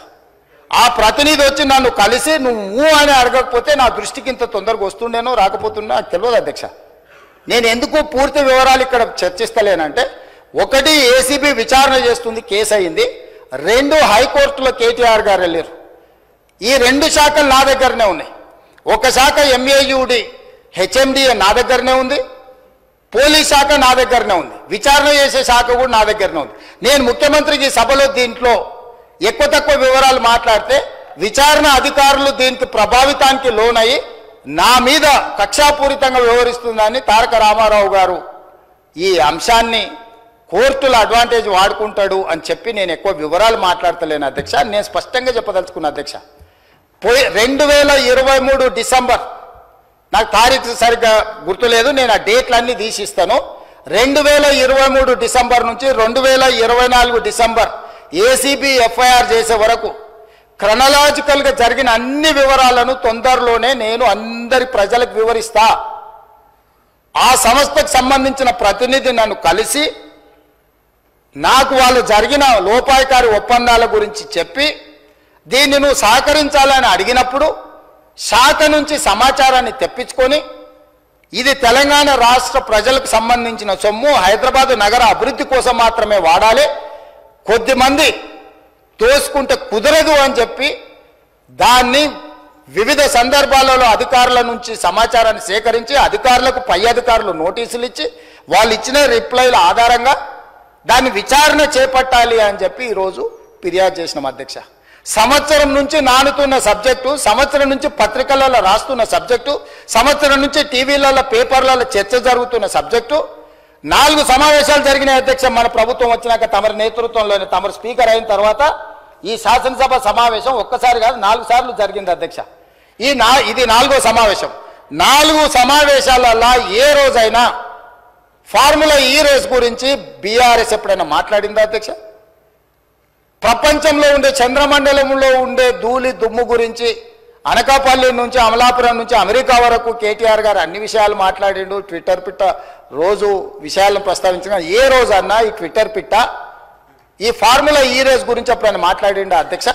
ఆ ప్రతినిధి వచ్చి నన్ను కలిసి నువ్వు అని అడగకపోతే నా దృష్టికి ఇంత తొందరగా వస్తుండేనో రాకపోతుండో నాకు తెలియదు అధ్యక్ష. నేను ఎందుకు పూర్తి వివరాలు ఇక్కడ చర్చిస్తలేనంటే, 1 ఏసీబీ విచారణ చేస్తుంది, కేసు అయింది. 2 హైకోర్టులో కేటీఆర్ గారు వెళ్ళారు. ఈ 2 శాఖలు నా దగ్గరనే ఉన్నాయి. ఒక శాఖ MAUD HMDA నా దగ్గరనే ఉంది, పోలీస్ శాఖ నా దగ్గరనే ఉంది, విచారణ చేసే శాఖ కూడా నా దగ్గరనే ఉంది. నేను ముఖ్యమంత్రికి సభలో దీంట్లో ఎక్కువ తక్కువ వివరాలు మాట్లాడితే విచారణ అధికారులు దీనికి ప్రభావితానికి లోనయ్యి నా మీద కక్షాపూరితంగా వ్యవహరిస్తుందని తారక రామారావు గారు ఈ అంశాన్ని కోర్టుల అడ్వాంటేజ్ వాడుకుంటాడు అని చెప్పి నేను ఎక్కువ వివరాలు మాట్లాడతలేను అధ్యక్ష. నేను స్పష్టంగా చెప్పదలుచుకున్నా అధ్యక్ష, 2023 డిసెంబర్, నాకు తారీఖు సరిగ్గా గుర్తులేదు, నేను ఆ డేట్లన్నీ తీసిస్తాను. 2023 డిసెంబర్ నుంచి 2024 డిసెంబర్ ACB FIR చేసే వరకు క్రొనలాజికల్గా జరిగిన అన్ని వివరాలను తొందరలోనే నేను అందరి ప్రజలకు వివరిస్తా. ఆ సంస్థకు సంబంధించిన ప్రతినిధి నన్ను కలిసి నాకు వాళ్ళు జరిగిన లోపాయకారి ఒప్పందాల గురించి చెప్పి దీన్ని నువ్వు సహకరించాలని అడిగినప్పుడు శాఖ నుంచి సమాచారాన్ని తెప్పించుకొని ఇది తెలంగాణ రాష్ట్ర ప్రజలకు సంబంధించిన సొమ్ము, హైదరాబాద్ నగర అభివృద్ధి కోసం మాత్రమే వాడాలి, కొద్దిమంది తోసుకుంటే కుదరదు అని చెప్పి దాన్ని వివిధ సందర్భాలలో అధికారుల నుంచి సమాచారాన్ని సేకరించి అధికారులకు పై అధికారులు నోటీసులు ఇచ్చి వాళ్ళు ఇచ్చిన రిప్లైల ఆధారంగా దాన్ని విచారణ చేపట్టాలి అని చెప్పి ఈరోజు ఫిర్యాదు చేసినాం అధ్యక్ష. సంవత్సరం నుంచి నానుతున్న సబ్జెక్టు, సంవత్సరం నుంచి పత్రికలలో రాస్తున్న సబ్జెక్టు, సంవత్సరం నుంచి టీవీలలో పేపర్లలో చర్చ జరుగుతున్న సబ్జెక్టు. 4 సమావేశాలు జరిగినాయి అధ్యక్ష. మన ప్రభుత్వం వచ్చినాక తమరి నేతృత్వంలోనే, తమరు స్పీకర్ అయిన తర్వాత ఈ శాసనసభ సమావేశం ఒక్కసారి కాదు 4 సార్లు జరిగింది అధ్యక్ష. ఇది 4వ సమావేశం. 4 సమావేశాలలో ఏ రోజైనా ఫార్ములా ఈ రేస్ గురించి BRS ఎప్పుడైనా మాట్లాడిందా అధ్యక్ష? ప్రపంచంలో ఉండే చంద్రమండలంలో ఉండే ధూళి దుమ్ము గురించి అనకాపల్లి నుంచి అమలాపురం నుంచి అమెరికా వరకు KTR గారు అన్ని విషయాలు మాట్లాడిండు. ట్విట్టర్ పిట్ట రోజు విషయాలను ప్రస్తావించిన ఏ రోజన్నా ఈ ట్విట్టర్ పిట్ట ఈ ఫార్ములా ఈ రేస్ గురించి ఎప్పుడైనా మాట్లాడిండా అధ్యక్ష?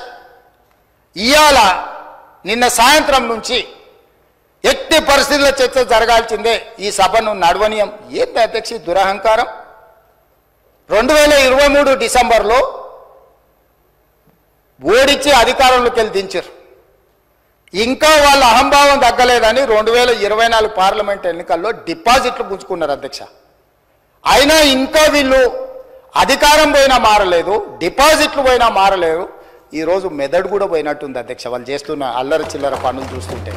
ఇవాళ నిన్న సాయంత్రం నుంచి ఎట్టి పరిస్థితుల్లో చర్చ జరగాల్సిందే, ఈ సభను నడవనీయం. ఏంటి అధ్యక్ష దురహంకారం? 2023 డిసెంబర్లో ఓడించి అధికారంలోకి వెళ్ళి దించారు. ఇంకా వాళ్ళ అహంభావం తగ్గలేదని 2024 పార్లమెంట్ ఎన్నికల్లో డిపాజిట్లు గుంజుకున్నారు అధ్యక్ష. అయినా ఇంకా వీళ్ళు అధికారం పోయినా మారలేదు, డిపాజిట్లు పోయినా మారలేదు. ఈరోజు మెదడు కూడా పోయినట్టుంది అధ్యక్ష వాళ్ళు చేస్తున్న అల్లరి చిల్లర పనులు చూస్తుంటే.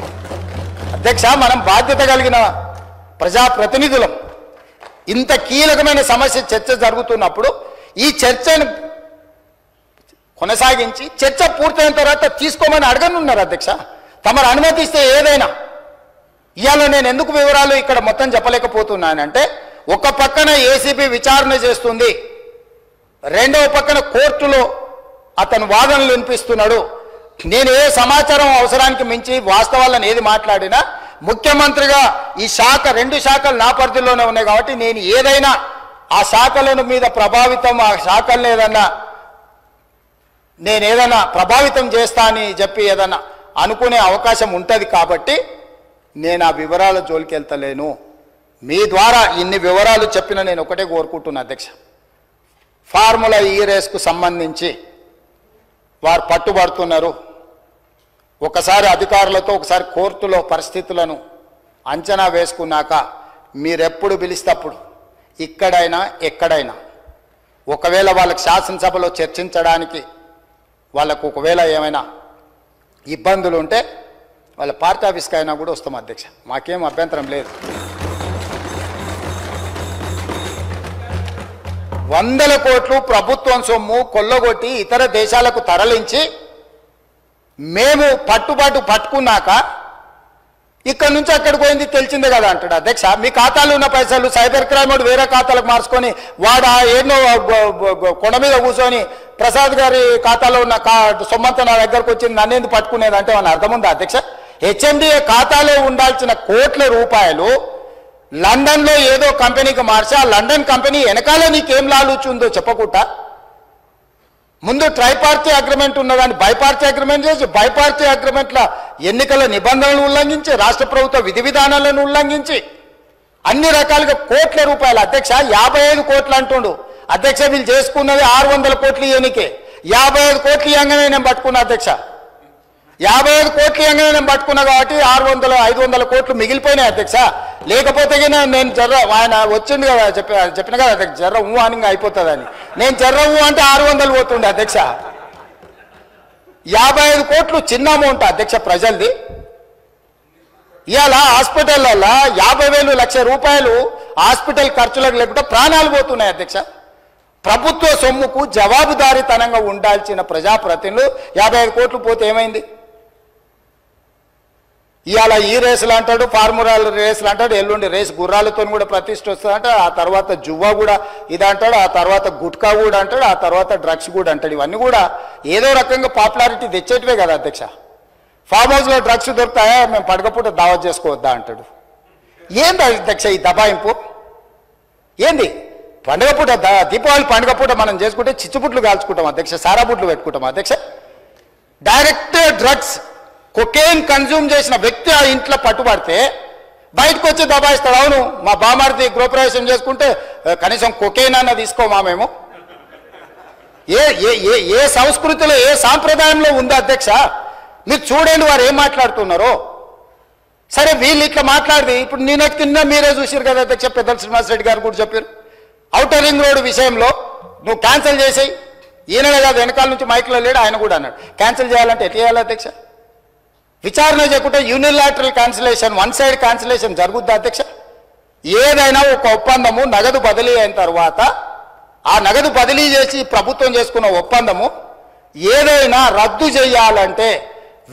అధ్యక్ష, మనం బాధ్యత కలిగిన ప్రజాప్రతినిధులం. ఇంత కీలకమైన సమస్య చర్చ జరుగుతున్నప్పుడు ఈ చర్చను కొనసాగించి చర్చ పూర్తయిన తర్వాత తీసుకోమని అడగనున్నారు అధ్యక్ష. తమరు అనుమతిస్తే ఏదైనా. ఇవాళ నేను ఎందుకు వివరాలు ఇక్కడ మొత్తం చెప్పలేకపోతున్నానంటే, ఒక పక్కన ACB విచారణ చేస్తుంది, రెండవ పక్కన కోర్టులో అతను వాదనలు వినిపిస్తున్నాడు. నేను ఏ సమాచారం అవసరానికి మించి వాస్తవాలను ఏది మాట్లాడినా ముఖ్యమంత్రిగా ఈ శాఖ 2 శాఖలు నా పరిధిలోనే ఉన్నాయి కాబట్టి నేను ఏదైనా ఆ శాఖలను మీద ప్రభావితం, ఆ శాఖలను ఏదైనా ప్రభావితం చేస్తా అని చెప్పి ఏదన్నా అనుకునే అవకాశం ఉంటుంది కాబట్టి నేను ఆ వివరాల జోలికి వెళ్తలేను. మీ ద్వారా ఇన్ని వివరాలు చెప్పిన నేను ఒకటే కోరుకుంటున్నా అధ్యక్ష, ఫార్ములా ఈ రేస్కు సంబంధించి వారు పట్టుబడుతున్నారు. ఒకసారి అధికారులతో ఒకసారి కోర్టులో పరిస్థితులను అంచనా వేసుకున్నాక మీరెప్పుడు పిలిస్తప్పుడు ఇక్కడైనా ఎక్కడైనా ఒకవేళ వాళ్ళకి శాసనసభలో చర్చించడానికి వాళ్ళకు ఒకవేళ ఏమైనా ఇబ్బందులు ఉంటే వాళ్ళ పార్టీ ఆఫీస్కి అయినా కూడా వస్తాం అధ్యక్ష, మాకేం అభ్యంతరం లేదు. 100 కోట్లు ప్రభుత్వం సొమ్ము కొల్లగొట్టి ఇతర దేశాలకు తరలించి మేము పట్టుకున్నాక ఇక్కడ నుంచి అక్కడికి పోయింది తెలిసిందే కదా అంటాడు అధ్యక్ష. మీ ఖాతాలో ఉన్న పైసలు సైబర్ క్రైమ్ వేరే ఖాతాలకు మార్చుకొని వాడు ఎన్నో కొండ మీద కూర్చొని ప్రసాద్ గారి ఖాతాలో ఉన్న సొమ్మంతా నా దగ్గరకు వచ్చింది, నన్నేందుకు పట్టుకునేది అంటే వాళ్ళ అర్థం ఉందా అధ్యక్ష? HMDA ఖాతాలో ఉండాల్సిన కోట్ల రూపాయలు లండన్లో ఏదో కంపెనీకి మార్చి ఆ లండన్ కంపెనీ వెనకాల నీకేం లాలుచుందో చెప్పకుండా ముందు ట్రైపార్టీ అగ్రిమెంట్ ఉన్నదాన్ని బైపార్టీ అగ్రిమెంట్ చేసి బైపార్టీ అగ్రిమెంట్ల ఎన్నికల నిబంధనలు ఉల్లంఘించి రాష్ట్ర ప్రభుత్వ విధి విధానాలను ఉల్లంఘించి అన్ని రకాలుగా కోట్ల రూపాయలు అధ్యక్ష 55 కోట్లు అంటుండు అధ్యక్ష. వీళ్ళు చేసుకున్నది 600 కోట్లు ఎన్నికే 55 కోట్లు ఇవ్వగానే నేను పట్టుకున్నా అధ్యక్ష. 55 కోట్లు ఎంగనే నేను పట్టుకున్నా కాబట్టి 500 కోట్లు మిగిలిపోయినాయి అధ్యక్ష. లేకపోతే నేను జర్ర ఆయన వచ్చిండు కదా చెప్పిన కదా అధ్యక్ష, జర్ర అని అయిపోతుందని. నేను జర్ర అంటే 600 పోతుండే అధ్యక్ష. 55 కోట్లు చిన్న అమౌంట్ అధ్యక్ష ప్రజలది. ఇవాళ హాస్పిటల్లో 50,000 లక్ష రూపాయలు హాస్పిటల్ ఖర్చులకు లేకుండా ప్రాణాలు పోతున్నాయి అధ్యక్ష. ప్రభుత్వ సొమ్ముకు జవాబుదారీతనంగా ఉండాల్సిన ప్రజాప్రతినిధులు 55 కోట్లు పోతే ఏమైంది? ఇవాళ ఈ రేసులు అంటాడు, ఫార్ములా రేసులు అంటాడు, ఎల్లుండి రేసు గుర్రాలతో కూడా ప్రతిష్ట వస్తుందంట, ఆ తర్వాత జువ్వా కూడా ఇది అంటాడు, ఆ తర్వాత గుట్కా కూడా అంటాడు, ఆ తర్వాత డ్రగ్స్ కూడా అంటాడు. ఇవన్నీ కూడా ఏదో రకంగా పాపులారిటీ తెచ్చేటివే కదా అధ్యక్ష. ఫామ్ హౌస్లో డ్రగ్స్ దొరుకుతాయా, మేము పడకపోతే దావత్ చేసుకోవద్దా అంటాడు. ఏంది అధ్యక్ష ఈ దబాయింపు? ఏంది పండుగ పూట దీపావళి పండుగ పూట మనం చేసుకుంటే చిచ్చుబుట్లు కాల్చుకుంటాం అధ్యక్ష, సారా బుట్లు పెట్టుకుంటాం అధ్యక్ష. డైరెక్ట్ డ్రగ్స్ కొకేన్ కన్జ్యూమ్ చేసిన వ్యక్తి ఆ ఇంట్లో పట్టుబడితే బయటకు వచ్చి దబాయిస్తాడు. అవును మా బామార్ది గృహప్రవేశం చేసుకుంటే కనీసం కొకేన్ అన్న తీసుకోమా మేము? ఏ సంస్కృతిలో ఏ సాంప్రదాయంలో ఉంది అధ్యక్ష? మీరు చూడండి వారు ఏం మాట్లాడుతున్నారో. సరే వీళ్ళు ఇట్లా మాట్లాడి ఇప్పుడు కింద మీరే చూసారు కదా అధ్యక్ష, పెద్దల శ్రీనివాసరెడ్డి గారు కూడా చెప్పారు, ఔటర్ రింగ్ రోడ్ విషయంలో నువ్వు క్యాన్సిల్ చేసేయి. ఈయన కాదు వెనకాల నుంచి మైక్లో లేడు, ఆయన కూడా అన్నాడు క్యాన్సిల్ చేయాలంటే ఎట్లా చేయాలి అధ్యక్ష? విచారణ చేయకుంటే unilateral cancellation, one side cancellation జరుగుద్దా అధ్యక్ష? ఏదైనా ఒక ఒప్పందము నగదు బదిలీ అయిన తర్వాత ఆ నగదు బదిలీ చేసి ప్రభుత్వం చేసుకున్న ఒప్పందము ఏదైనా రద్దు చేయాలంటే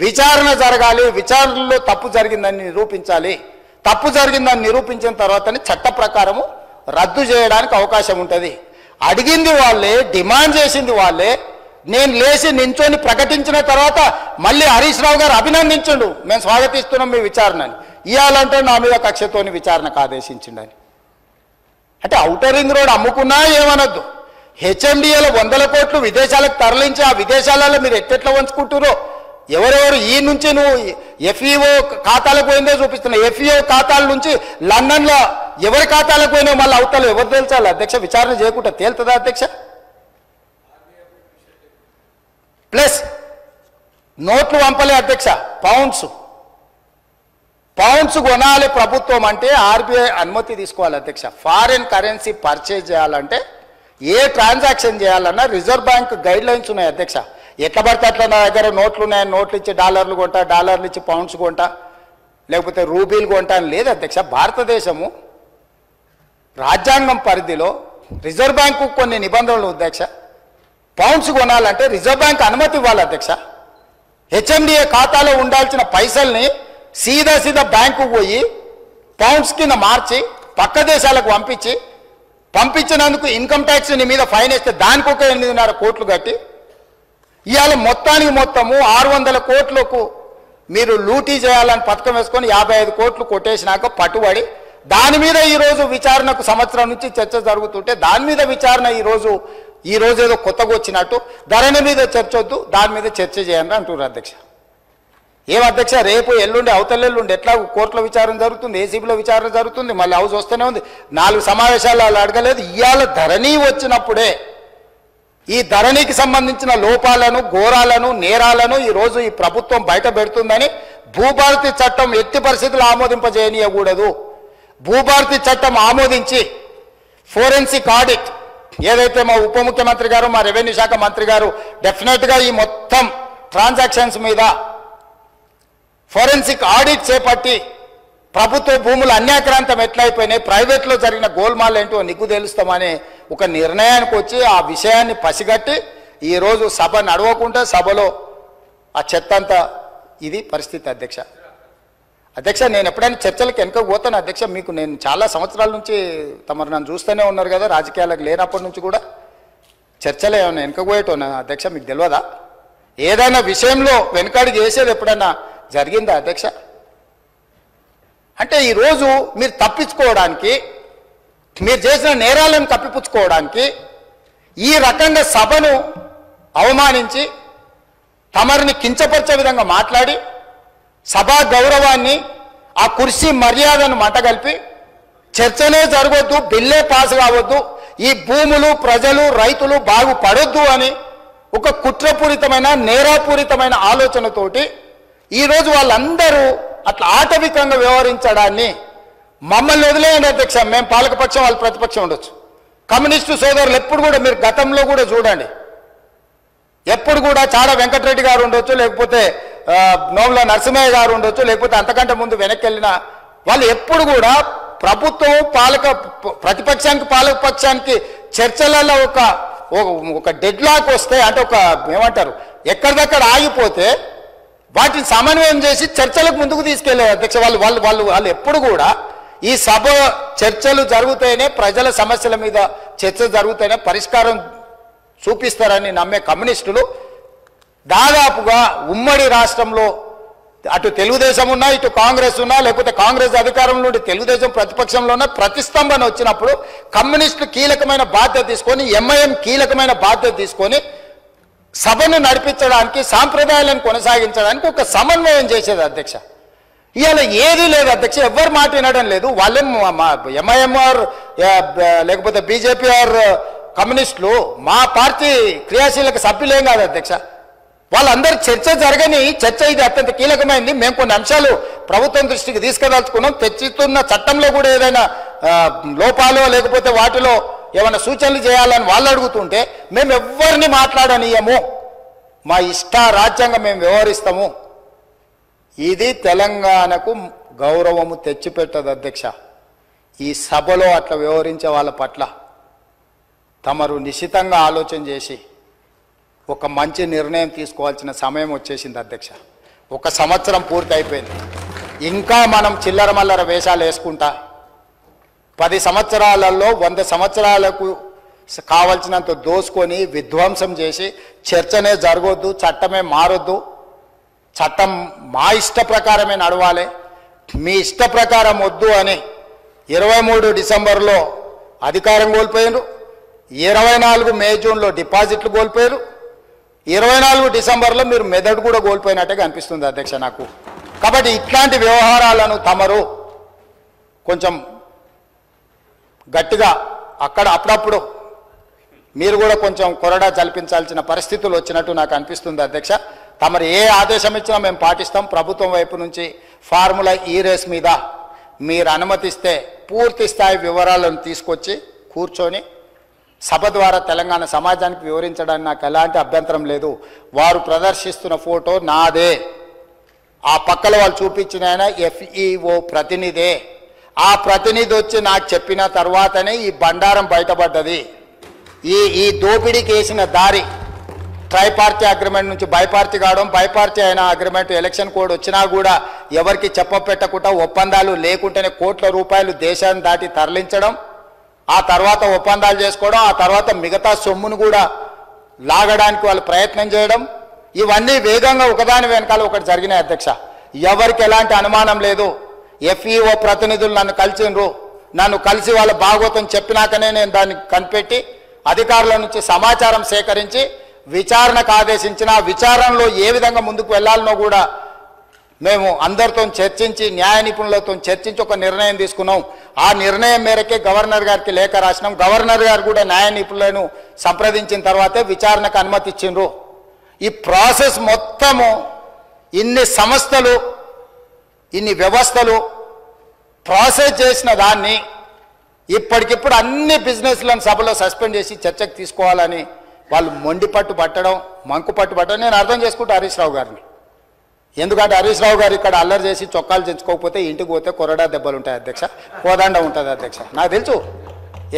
విచారణ జరగాలి, విచారణలో తప్పు జరిగిందని నిరూపించాలి. తప్పు జరిగిందని నిరూపించిన తర్వాతనే చట్ట ప్రకారము రద్దు చేయడానికి అవకాశం ఉంటుంది. అడిగింది వాళ్ళే, డిమాండ్ చేసింది వాళ్ళే. నేను లేచి నించొని ప్రకటించిన తర్వాత మళ్ళీ హరీష్ రావు గారు అభినందించండు, మేము స్వాగతిస్తున్నాం మీ విచారణని. ఇవ్వాలంటే నా మీద కక్షతోని విచారణకు ఆదేశించిండని. అంటే ఔటర్ రింగ్ రోడ్ అమ్ముకున్నా ఏమనొద్దు, హెచ్ఎండిఏలో 100 కోట్లు విదేశాలకు తరలించి ఆ విదేశాలలో మీరు ఎట్టెట్లా వంచుకుంటారో ఎవరెవరు ఈ నుంచి నువ్వు ఎఫ్ఈఓ ఖాతాలకు పోయిందో చూపిస్తున్నావు. ఎఫ్ఈఓ ఖాతాల నుంచి లండన్లో ఎవరి ఖాతాలకు పోయినావు మళ్ళీ అవతల ఎవరు తేల్చాలి అధ్యక్ష? విచారణ చేయకుండా తేలుతుందా అధ్యక్ష? ప్లస్ నోట్లు పంపలే అధ్యక్ష, పౌండ్స్ కొనాలి ప్రభుత్వం అంటే ఆర్బీఐ అనుమతి తీసుకోవాలి అధ్యక్ష. ఫారిన్ కరెన్సీ పర్చేజ్ చేయాలంటే ఏ ట్రాన్సాక్షన్ చేయాలన్నా రిజర్వ్ బ్యాంక్ గైడ్ లైన్స్ ఉన్నాయి అధ్యక్ష. ఎట్లా పడితే అట్లా నా దగ్గర నోట్లు ఉన్నాయని నోట్లు ఇచ్చి డాలర్లు కొంటా, డాలర్లు ఇచ్చి పౌండ్స్ కొంటా, లేకపోతే రూబీలు కొంటా అని లేదు అధ్యక్ష. భారతదేశము రాజ్యాంగం పరిధిలో రిజర్వ్ బ్యాంకు కొన్ని నిబంధనలు అధ్యక్ష. పౌండ్స్ కొనాలంటే రిజర్వ్ బ్యాంక్ అనుమతి ఇవ్వాలి అధ్యక్ష. హెచ్ఎండిఏ ఖాతాలో ఉండాల్సిన పైసల్ని సీదా బ్యాంకు పోయి పౌండ్స్ కింద మార్చి పక్క దేశాలకు పంపించినందుకు ఇన్కమ్ ట్యాక్స్ నీ మీద ఫైన్ వేస్తే దానికి ఒక 8.5 కోట్లు కట్టి ఇవాళ మొత్తము 600 కోట్లకు మీరు లూటీ చేయాలని పథకం వేసుకొని 55 కోట్లు కొట్టేసినాక పట్టుబడి దాని మీద ఈరోజు విచారణకు సంవత్సరం నుంచి చర్చ జరుగుతుంటే దాని మీద విచారణ ఈరోజు ఏదో కొత్తగా వచ్చినట్టు ధరణి మీద చర్చ వద్దు, దాని మీద చర్చ చేయండి అంటున్నారు అధ్యక్ష. ఏం అధ్యక్ష, రేపు ఎల్లుండి అవతలెల్లుండి ఎట్లా కోర్టులో విచారణ జరుగుతుంది, ఏసీబీలో విచారణ జరుగుతుంది, మళ్ళీ హౌస్ వస్తూనే ఉంది. 4 సమావేశాలు వాళ్ళు అడగలేదు. ఇవాళ ధరణి వచ్చినప్పుడే ఈ ధరణికి సంబంధించిన లోపాలను, ఘోరాలను, నేరాలను ఈరోజు ఈ ప్రభుత్వం బయట పెడుతుందని భూభారతి చట్టం ఎట్టి పరిస్థితులు ఆమోదింపజేయనీయకూడదు. భూభారతి చట్టం ఆమోదించి ఫోరెన్సిక్ ఆడిట్ ఏదైతే మా ఉప ముఖ్యమంత్రి గారు, మా రెవెన్యూ శాఖ మంత్రి గారు డెఫినెట్గా ఈ మొత్తం ట్రాన్సాక్షన్స్ మీద ఫోరెన్సిక్ ఆడిట్ చేపట్టి ప్రభుత్వ భూములు అన్యాక్రాంతం ఎట్లయిపోయినాయి, ప్రైవేట్లో జరిగిన గోల్మాల్ ఏంటో నిగ్గు తెలుస్తామనే ఒక నిర్ణయానికి వచ్చి ఆ విషయాన్ని పసిగట్టి ఈరోజు సభ నడవకుండా సభలో ఆ చెత్త అంతా ఇది పరిస్థితి అధ్యక్ష. నేను ఎప్పుడైనా చర్చలకు వెనక పోతాను అధ్యక్ష. మీకు నేను చాలా సంవత్సరాల నుంచి తమరు నన్ను చూస్తూనే ఉన్నారు కదా, రాజకీయాలకు లేనప్పటి నుంచి కూడా చర్చలు ఏమైనా వెనక పోయేటోనా అధ్యక్ష? మీకు తెలియదా? ఏదైనా విషయంలో వెనకడికి వేసేది ఎప్పుడైనా జరిగిందా అధ్యక్ష? అంటే ఈరోజు మీరు తప్పించుకోవడానికి, మీరు చేసిన నేరాలను కప్పిపుచ్చుకోవడానికి ఈ రకంగా సభను అవమానించి తమరిని కించపరిచే విధంగా మాట్లాడి సభా గౌరవాన్ని, ఆ కుర్చీ మర్యాదను మంటగలిపి చర్చనే జరగొద్దు, బిల్లే పాస్ కావద్దు, ఈ భూములు, ప్రజలు, రైతులు బాగుపడొద్దు అని ఒక కుట్రపూరితమైన, నేరాపూరితమైన ఆలోచనతోటి ఈరోజు వాళ్ళందరూ అట్లా ఆటవికంగా వ్యవహరించడాన్ని మమ్మల్ని వదిలేయండి అధ్యక్ష, మేము పాలకపక్షం వాళ్ళు ప్రతిపక్షం ఉండొచ్చు. కమ్యూనిస్టు సోదరులు ఎప్పుడు కూడా మీరు గతంలో కూడా చూడండి, ఎప్పుడు కూడా చాడ వెంకటరెడ్డి గారు ఉండొచ్చు, లేకపోతే నోముల నరసింహయ్య గారు ఉండొచ్చు, లేకపోతే అంతకంటే ముందు వెనక్కి వెళ్ళిన వాళ్ళు ఎప్పుడు కూడా ప్రభుత్వం ప్రతిపక్షానికి పాలకపక్షానికి చర్చలలో ఒక డెడ్ లాక్ వస్తే, అంటే ఒక ఏమంటారు ఎక్కడిదక్కడ ఆగిపోతే వాటిని సమన్వయం చేసి చర్చలకు ముందుకు తీసుకెళ్లారు అధ్యక్ష. వాళ్ళు ఎప్పుడు కూడా ఈ సభ చర్చలు జరుగుతాయనే, ప్రజల సమస్యల మీద చర్చలు జరుగుతాయనే పరిష్కారం చూపిస్తారని నమ్మే కమ్యూనిస్టులు దాదాపుగా ఉమ్మడి రాష్ట్రంలో అటు తెలుగుదేశం ఉన్నా, ఇటు కాంగ్రెస్ ఉన్నా, లేకపోతే కాంగ్రెస్ అధికారంలో నుండి తెలుగుదేశం ప్రతిపక్షంలో ఉన్న ప్రతిష్టంభన వచ్చినప్పుడు కమ్యూనిస్టులు కీలకమైన బాధ్యత తీసుకొని, ఎంఐఎం కీలకమైన బాధ్యత తీసుకొని సభను నడిపించడానికి, సాంప్రదాయాలను కొనసాగించడానికి ఒక సమన్వయం చేసేది అధ్యక్ష. ఇవాళ ఏదీ లేదు అధ్యక్ష, ఎవ్వరు మాట వినడం లేదు. వాళ్ళేం ఎంఐఎంఆర్ లేకపోతే బీజేపీ ఆర్ కమ్యూనిస్టులు మా పార్టీ క్రియాశీలక సభ్యులేం కాదు అధ్యక్ష. వాళ్ళందరూ చర్చ జరగని చర్చ ఇది అత్యంత కీలకమైంది. మేము కొన్ని అంశాలు ప్రభుత్వం దృష్టికి తీసుకుదలుచుకున్నాం. తెచ్చుతున్న చట్టంలో కూడా ఏదైనా లోపాలు లేకపోతే వాటిలో ఏమైనా సూచనలు చేయాలని వాళ్ళు అడుగుతుంటే మేము ఎవ్వరిని మాట్లాడనీయము, మా ఇష్ట రాజ్యాంగం మేము వ్యవహరిస్తాము. ఇది తెలంగాణకు గౌరవము తెచ్చిపెట్టదు అధ్యక్ష. ఈ సభలో అట్లా వ్యవహరించే వాళ్ళ పట్ల తమరు నిశితంగా ఆలోచన చేసి ఒక మంచి నిర్ణయం తీసుకోవాల్సిన సమయం వచ్చేసింది అధ్యక్ష. 1 సంవత్సరం పూర్తి అయిపోయింది. ఇంకా మనం చిల్లర మల్లర వేషాలు వేసుకుంటా 10 సంవత్సరాలలో 100 సంవత్సరాలకు కావాల్సినంత దోసుకొని విధ్వంసం చేసి చర్చనే జరగొద్దు, చట్టమే మారొద్దు, చట్టం మా ఇష్ట ప్రకారమే నడవాలి, మీ ఇష్ట ప్రకారం వద్దు అని 23 డిసెంబర్లో అధికారం కోల్పోయారు, 24 మే జూన్లో డిపాజిట్లు కోల్పోయారు, 24 డిసెంబర్లో మీరు మెదడు కూడా కోల్పోయినట్టుగా అనిపిస్తుంది అధ్యక్ష నాకు. కాబట్టి ఇట్లాంటి వ్యవహారాలను తమరు కొంచెం గట్టిగా అప్పుడప్పుడు మీరు కూడా కొంచెం కొరడా జల్పించాల్సిన పరిస్థితులు వచ్చినట్టు నాకు అనిపిస్తుంది అధ్యక్ష. తమరు ఏ ఆదేశం ఇచ్చినా మేము పాటిస్తాం. ప్రభుత్వం వైపు నుంచి ఫార్ములా ఈ రేస్ మీద మీరు అనుమతిస్తే పూర్తి స్థాయి వివరాలను తీసుకొచ్చి కూర్చొని సభ ద్వారా తెలంగాణ సమాజానికి వివరించడానికి నాకు ఎలాంటి అభ్యంతరం లేదు. వారు ప్రదర్శిస్తున్న ఫోటో నాదే, ఆ పక్కల వాళ్ళు చూపించిన ఆయన FEO ప్రతినిధే. ఆ ప్రతినిధి వచ్చి నాకు చెప్పిన తర్వాతనే ఈ బండారం బయటపడ్డది. ఈ దోపిడీకి వేసిన దారి ట్రైపార్టీ అగ్రిమెంట్ నుంచి బైపార్టీ కావడం, బైపార్టీ అయిన అగ్రిమెంట్ ఎలక్షన్ కోడ్ వచ్చినా కూడా ఎవరికి చెప్పపెట్టకుండా ఒప్పందాలు లేకుంటేనే కోట్ల రూపాయలు దేశాన్ని దాటి తరలించడం, ఆ తర్వాత ఒప్పందాలు చేసుకోవడం, ఆ తర్వాత మిగతా సొమ్మును కూడా లాగడానికి వాళ్ళు ప్రయత్నం చేయడం, ఇవన్నీ వేగంగా ఒకదాని వెనకాల ఒకటి జరిగినాయి అధ్యక్ష. ఎవరికి ఎలాంటి అనుమానం లేదు. FEO ప్రతినిధులు నన్ను కలిసిండ్రు, నన్ను కలిసి వాళ్ళ భాగవతం చెప్పినాకనే నేను దాన్ని కనిపెట్టి అధికారుల నుంచి సమాచారం సేకరించి విచారణకు ఆదేశించిన, విచారణలో ఏ విధంగా ముందుకు వెళ్లాలనో కూడా మేము అందరితో చర్చించి, న్యాయ నిపుణులతో చర్చించి ఒక నిర్ణయం తీసుకున్నాం. ఆ నిర్ణయం మేరకే గవర్నర్ గారికి లేఖ రాసినాం. గవర్నర్ గారు కూడా న్యాయ నిపుణులను సంప్రదించిన తర్వాతే విచారణకు అనుమతి ఇచ్చిండ్రు. ఈ ప్రాసెస్ మొత్తము ఇన్ని సంస్థలు, ఇన్ని వ్యవస్థలు ప్రాసెస్ చేసిన దాన్ని ఇప్పటికిప్పుడు అన్ని బిజినెస్లను సభలో సస్పెండ్ చేసి చర్చకు తీసుకోవాలని వాళ్ళు మొండిపట్టు పట్టడం, మంకుపట్టు పట్టడం నేను అర్థం చేసుకుంటా హరీష్ రావు గారిని. ఎందుకంటే హరీష్ రావు గారు ఇక్కడ అల్లరి చేసి చొక్కాలు తెచ్చుకోకపోతే ఇంటికి పోతే కొరడా దెబ్బలు ఉంటాయి అధ్యక్ష, కోదండ ఉంటుంది అధ్యక్ష. నాకు తెలుసు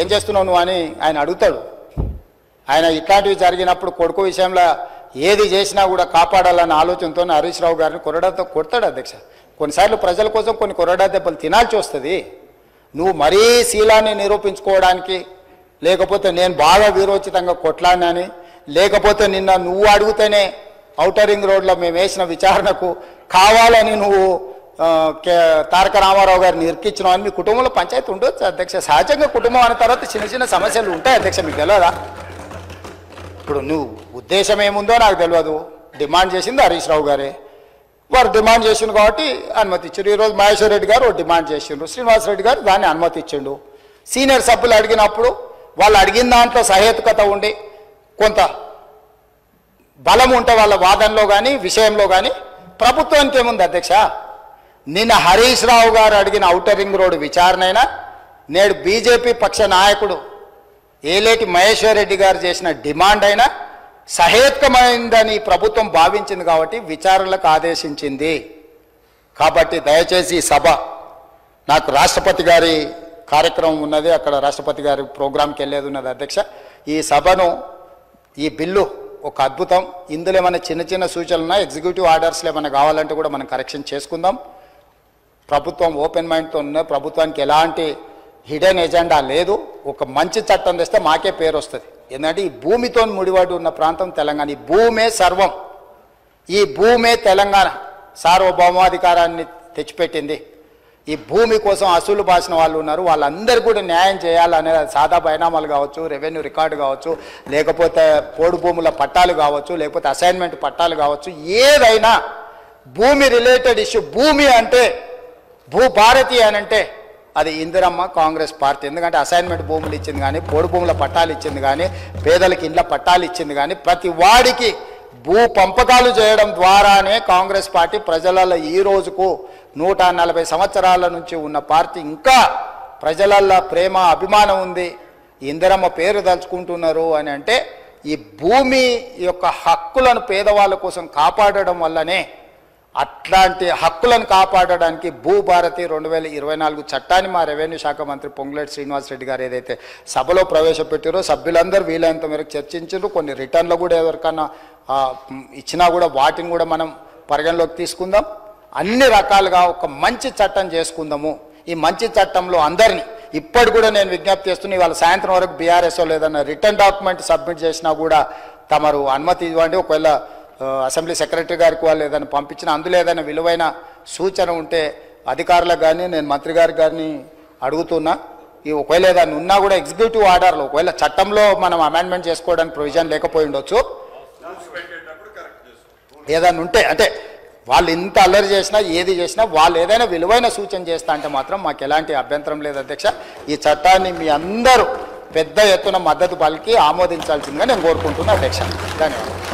ఏం చేస్తున్నావు నువ్వు అని ఆయన అడుగుతాడు. ఆయన ఇట్లాంటివి జరిగినప్పుడు కొడుకు విషయంలో ఏది చేసినా కూడా కాపాడాలన్న ఆలోచనతో హరీష్ రావు గారిని కొరడాతో కొడతాడు అధ్యక్ష. కొన్నిసార్లు ప్రజల కోసం కొన్ని కొరడా దెబ్బలు తినాల్సి వస్తుంది. నువ్వు మరీ శీలాన్ని నిరూపించుకోవడానికి, లేకపోతే నేను బాగా వీరోచితంగా కొట్లాడినని, లేకపోతే నిన్న నువ్వు అడిగితేనే ఔటర్ రింగ్ రోడ్లో మేము వేసిన విచారణకు కావాలని నువ్వు తారక రామారావు గారిని ఇరికిచ్చినావు అని మీ కుటుంబంలో పంచాయతీ ఉండొచ్చు అధ్యక్ష. సహజంగా కుటుంబం అన్న తర్వాత చిన్న చిన్న సమస్యలు ఉంటాయి అధ్యక్ష, మీకు తెలియదా? ఇప్పుడు నువ్వు ఉద్దేశం ఏముందో నాకు తెలియదు. డిమాండ్ చేసింది హరీష్ రావు గారే, వారు డిమాండ్ చేసిండు కాబట్టి అనుమతి ఇచ్చారు. ఈరోజు మహేశ్వర్ రెడ్డి గారు డిమాండ్ చేసిండు, శ్రీనివాసరెడ్డి గారు దాన్ని అనుమతి ఇచ్చిండు. సీనియర్ సభ్యులు అడిగినప్పుడు వాళ్ళు అడిగిన దాంట్లో సహేతుకత ఉండి కొంత బలం ఉంటే వాళ్ళ వాదనలో కానీ విషయంలో కానీ ప్రభుత్వానికి ఏముంది అధ్యక్ష? నిన్న హరీష్ రావు గారు అడిగిన ఔటర్ రింగ్ రోడ్డు విచారణ అయినా, నేడు బీజేపీ పక్ష నాయకుడు ఏలేటి మహేశ్వర్ రెడ్డి గారు చేసిన డిమాండ్ అయినా సహేతుకమైందని ప్రభుత్వం భావించింది కాబట్టి విచారణలకు ఆదేశించింది. కాబట్టి దయచేసి ఈ సభ, నాకు రాష్ట్రపతి గారి కార్యక్రమం ఉన్నది, అక్కడ రాష్ట్రపతి గారి ప్రోగ్రాంకి వెళ్ళేది ఉన్నది అధ్యక్ష. ఈ సభను, ఈ బిల్లు ఒక అద్భుతం. ఇందులో ఏమైనా చిన్న చిన్న సూచనలు ఉన్నాయి, ఎగ్జిక్యూటివ్ ఆర్డర్స్లో ఏమైనా కావాలంటే కూడా మనం కరెక్షన్ చేసుకుందాం. ప్రభుత్వం ఓపెన్ మైండ్తో ఉన్నది, ప్రభుత్వానికి ఎలాంటి హిడెన్ ఎజెండా లేదు. ఒక మంచి చట్టం తెస్తే మాకే పేరు వస్తుంది. ఎందుకంటే ఈ భూమితో ముడిపడి ఉన్న ప్రాంతం తెలంగాణ. ఈ భూమే సర్వం, ఈ భూమే తెలంగాణ సార్వభౌమాధికారాన్ని తెచ్చిపెట్టింది. ఈ భూమి కోసం అసూలు బాసిన వాళ్ళు ఉన్నారు, వాళ్ళందరూ కూడా న్యాయం చేయాలనే సాదా బైనామాలు కావచ్చు, రెవెన్యూ రికార్డు కావచ్చు, లేకపోతే పోడు భూముల పట్టాలు కావచ్చు, లేకపోతే అసైన్మెంట్ పట్టాలు కావచ్చు, ఏదైనా భూమి రిలేటెడ్ ఇష్యూ. భూమి అంటే భూభారతి అని అంటే అది ఇందిరమ్మ కాంగ్రెస్ పార్టీ. ఎందుకంటే అసైన్మెంట్ భూములు ఇచ్చింది కానీ, పోడు భూముల పట్టాలు ఇచ్చింది కానీ, పేదలకు ఇండ్ల పట్టాలు ఇచ్చింది కానీ, ప్రతి వాడికి భూ పంపకాలు చేయడం ద్వారానే కాంగ్రెస్ పార్టీ ప్రజలలో ఈ రోజుకు 140 సంవత్సరాల నుంచి ఉన్న పార్టీ. ఇంకా ప్రజలల్లో ప్రేమ అభిమానం ఉంది, ఇందిరమ్మ పేరు తలుచుకుంటున్నారు అని అంటే ఈ భూమి యొక్క హక్కులను పేదవాళ్ళ కోసం కాపాడడం వల్లనే. అట్లాంటి హక్కులను కాపాడడానికి భూభారతి 2024 చట్టాన్ని మా రెవెన్యూ శాఖ మంత్రి పొంగులేటి శ్రీనివాసరెడ్డి గారు ఏదైతే సభలో ప్రవేశపెట్టారో సభ్యులందరూ వీలైనంత మేరకు చర్చించారు. కొన్ని రిటర్న్లు కూడా ఎవరికన్నా ఇచ్చినా కూడా వాటిని కూడా మనం పరిగణలోకి తీసుకుందాం. అన్ని రకాలుగా ఒక మంచి చట్టం చేసుకుందాము. ఈ మంచి చట్టంలో అందరినీ ఇప్పటి కూడా నేను విజ్ఞప్తి చేస్తున్నా, ఇవాళ సాయంత్రం వరకు బీఆర్ఎస్ఓ లేదన్నా రిటర్న్ డాక్యుమెంట్ సబ్మిట్ చేసినా కూడా తమరు అనుమతి ఇవ్వండి. ఒకవేళ అసెంబ్లీ సెక్రటరీ గారికి వాళ్ళు ఏదైనా పంపించిన అందులో ఏదైనా విలువైన సూచన ఉంటే అధికారులకు కానీ నేను మంత్రి గారికి కానీ అడుగుతున్నా. ఈ ఒకవేళ ఏదైనా ఉన్నా కూడా ఎగ్జిక్యూటివ్ ఆర్డర్లో ఒకవేళ చట్టంలో మనం అమెండ్మెంట్ చేసుకోవడానికి ప్రొవిజన్ లేకపోయి ఉండొచ్చు. ఏదైనా ఉంటే అంటే వాళ్ళు ఇంత అల్లరి చేసినా ఏది చేసినా వాళ్ళు ఏదైనా విలువైన సూచన చేస్తా అంటే మాత్రం మాకు ఎలాంటి అభ్యంతరం లేదు అధ్యక్ష. ఈ చట్టాన్ని మీ అందరూ పెద్ద ఎత్తున మద్దతు పలికి ఆమోదించాల్సిందిగా నేను కోరుకుంటున్నా అధ్యక్ష. ధన్యవాదాలు.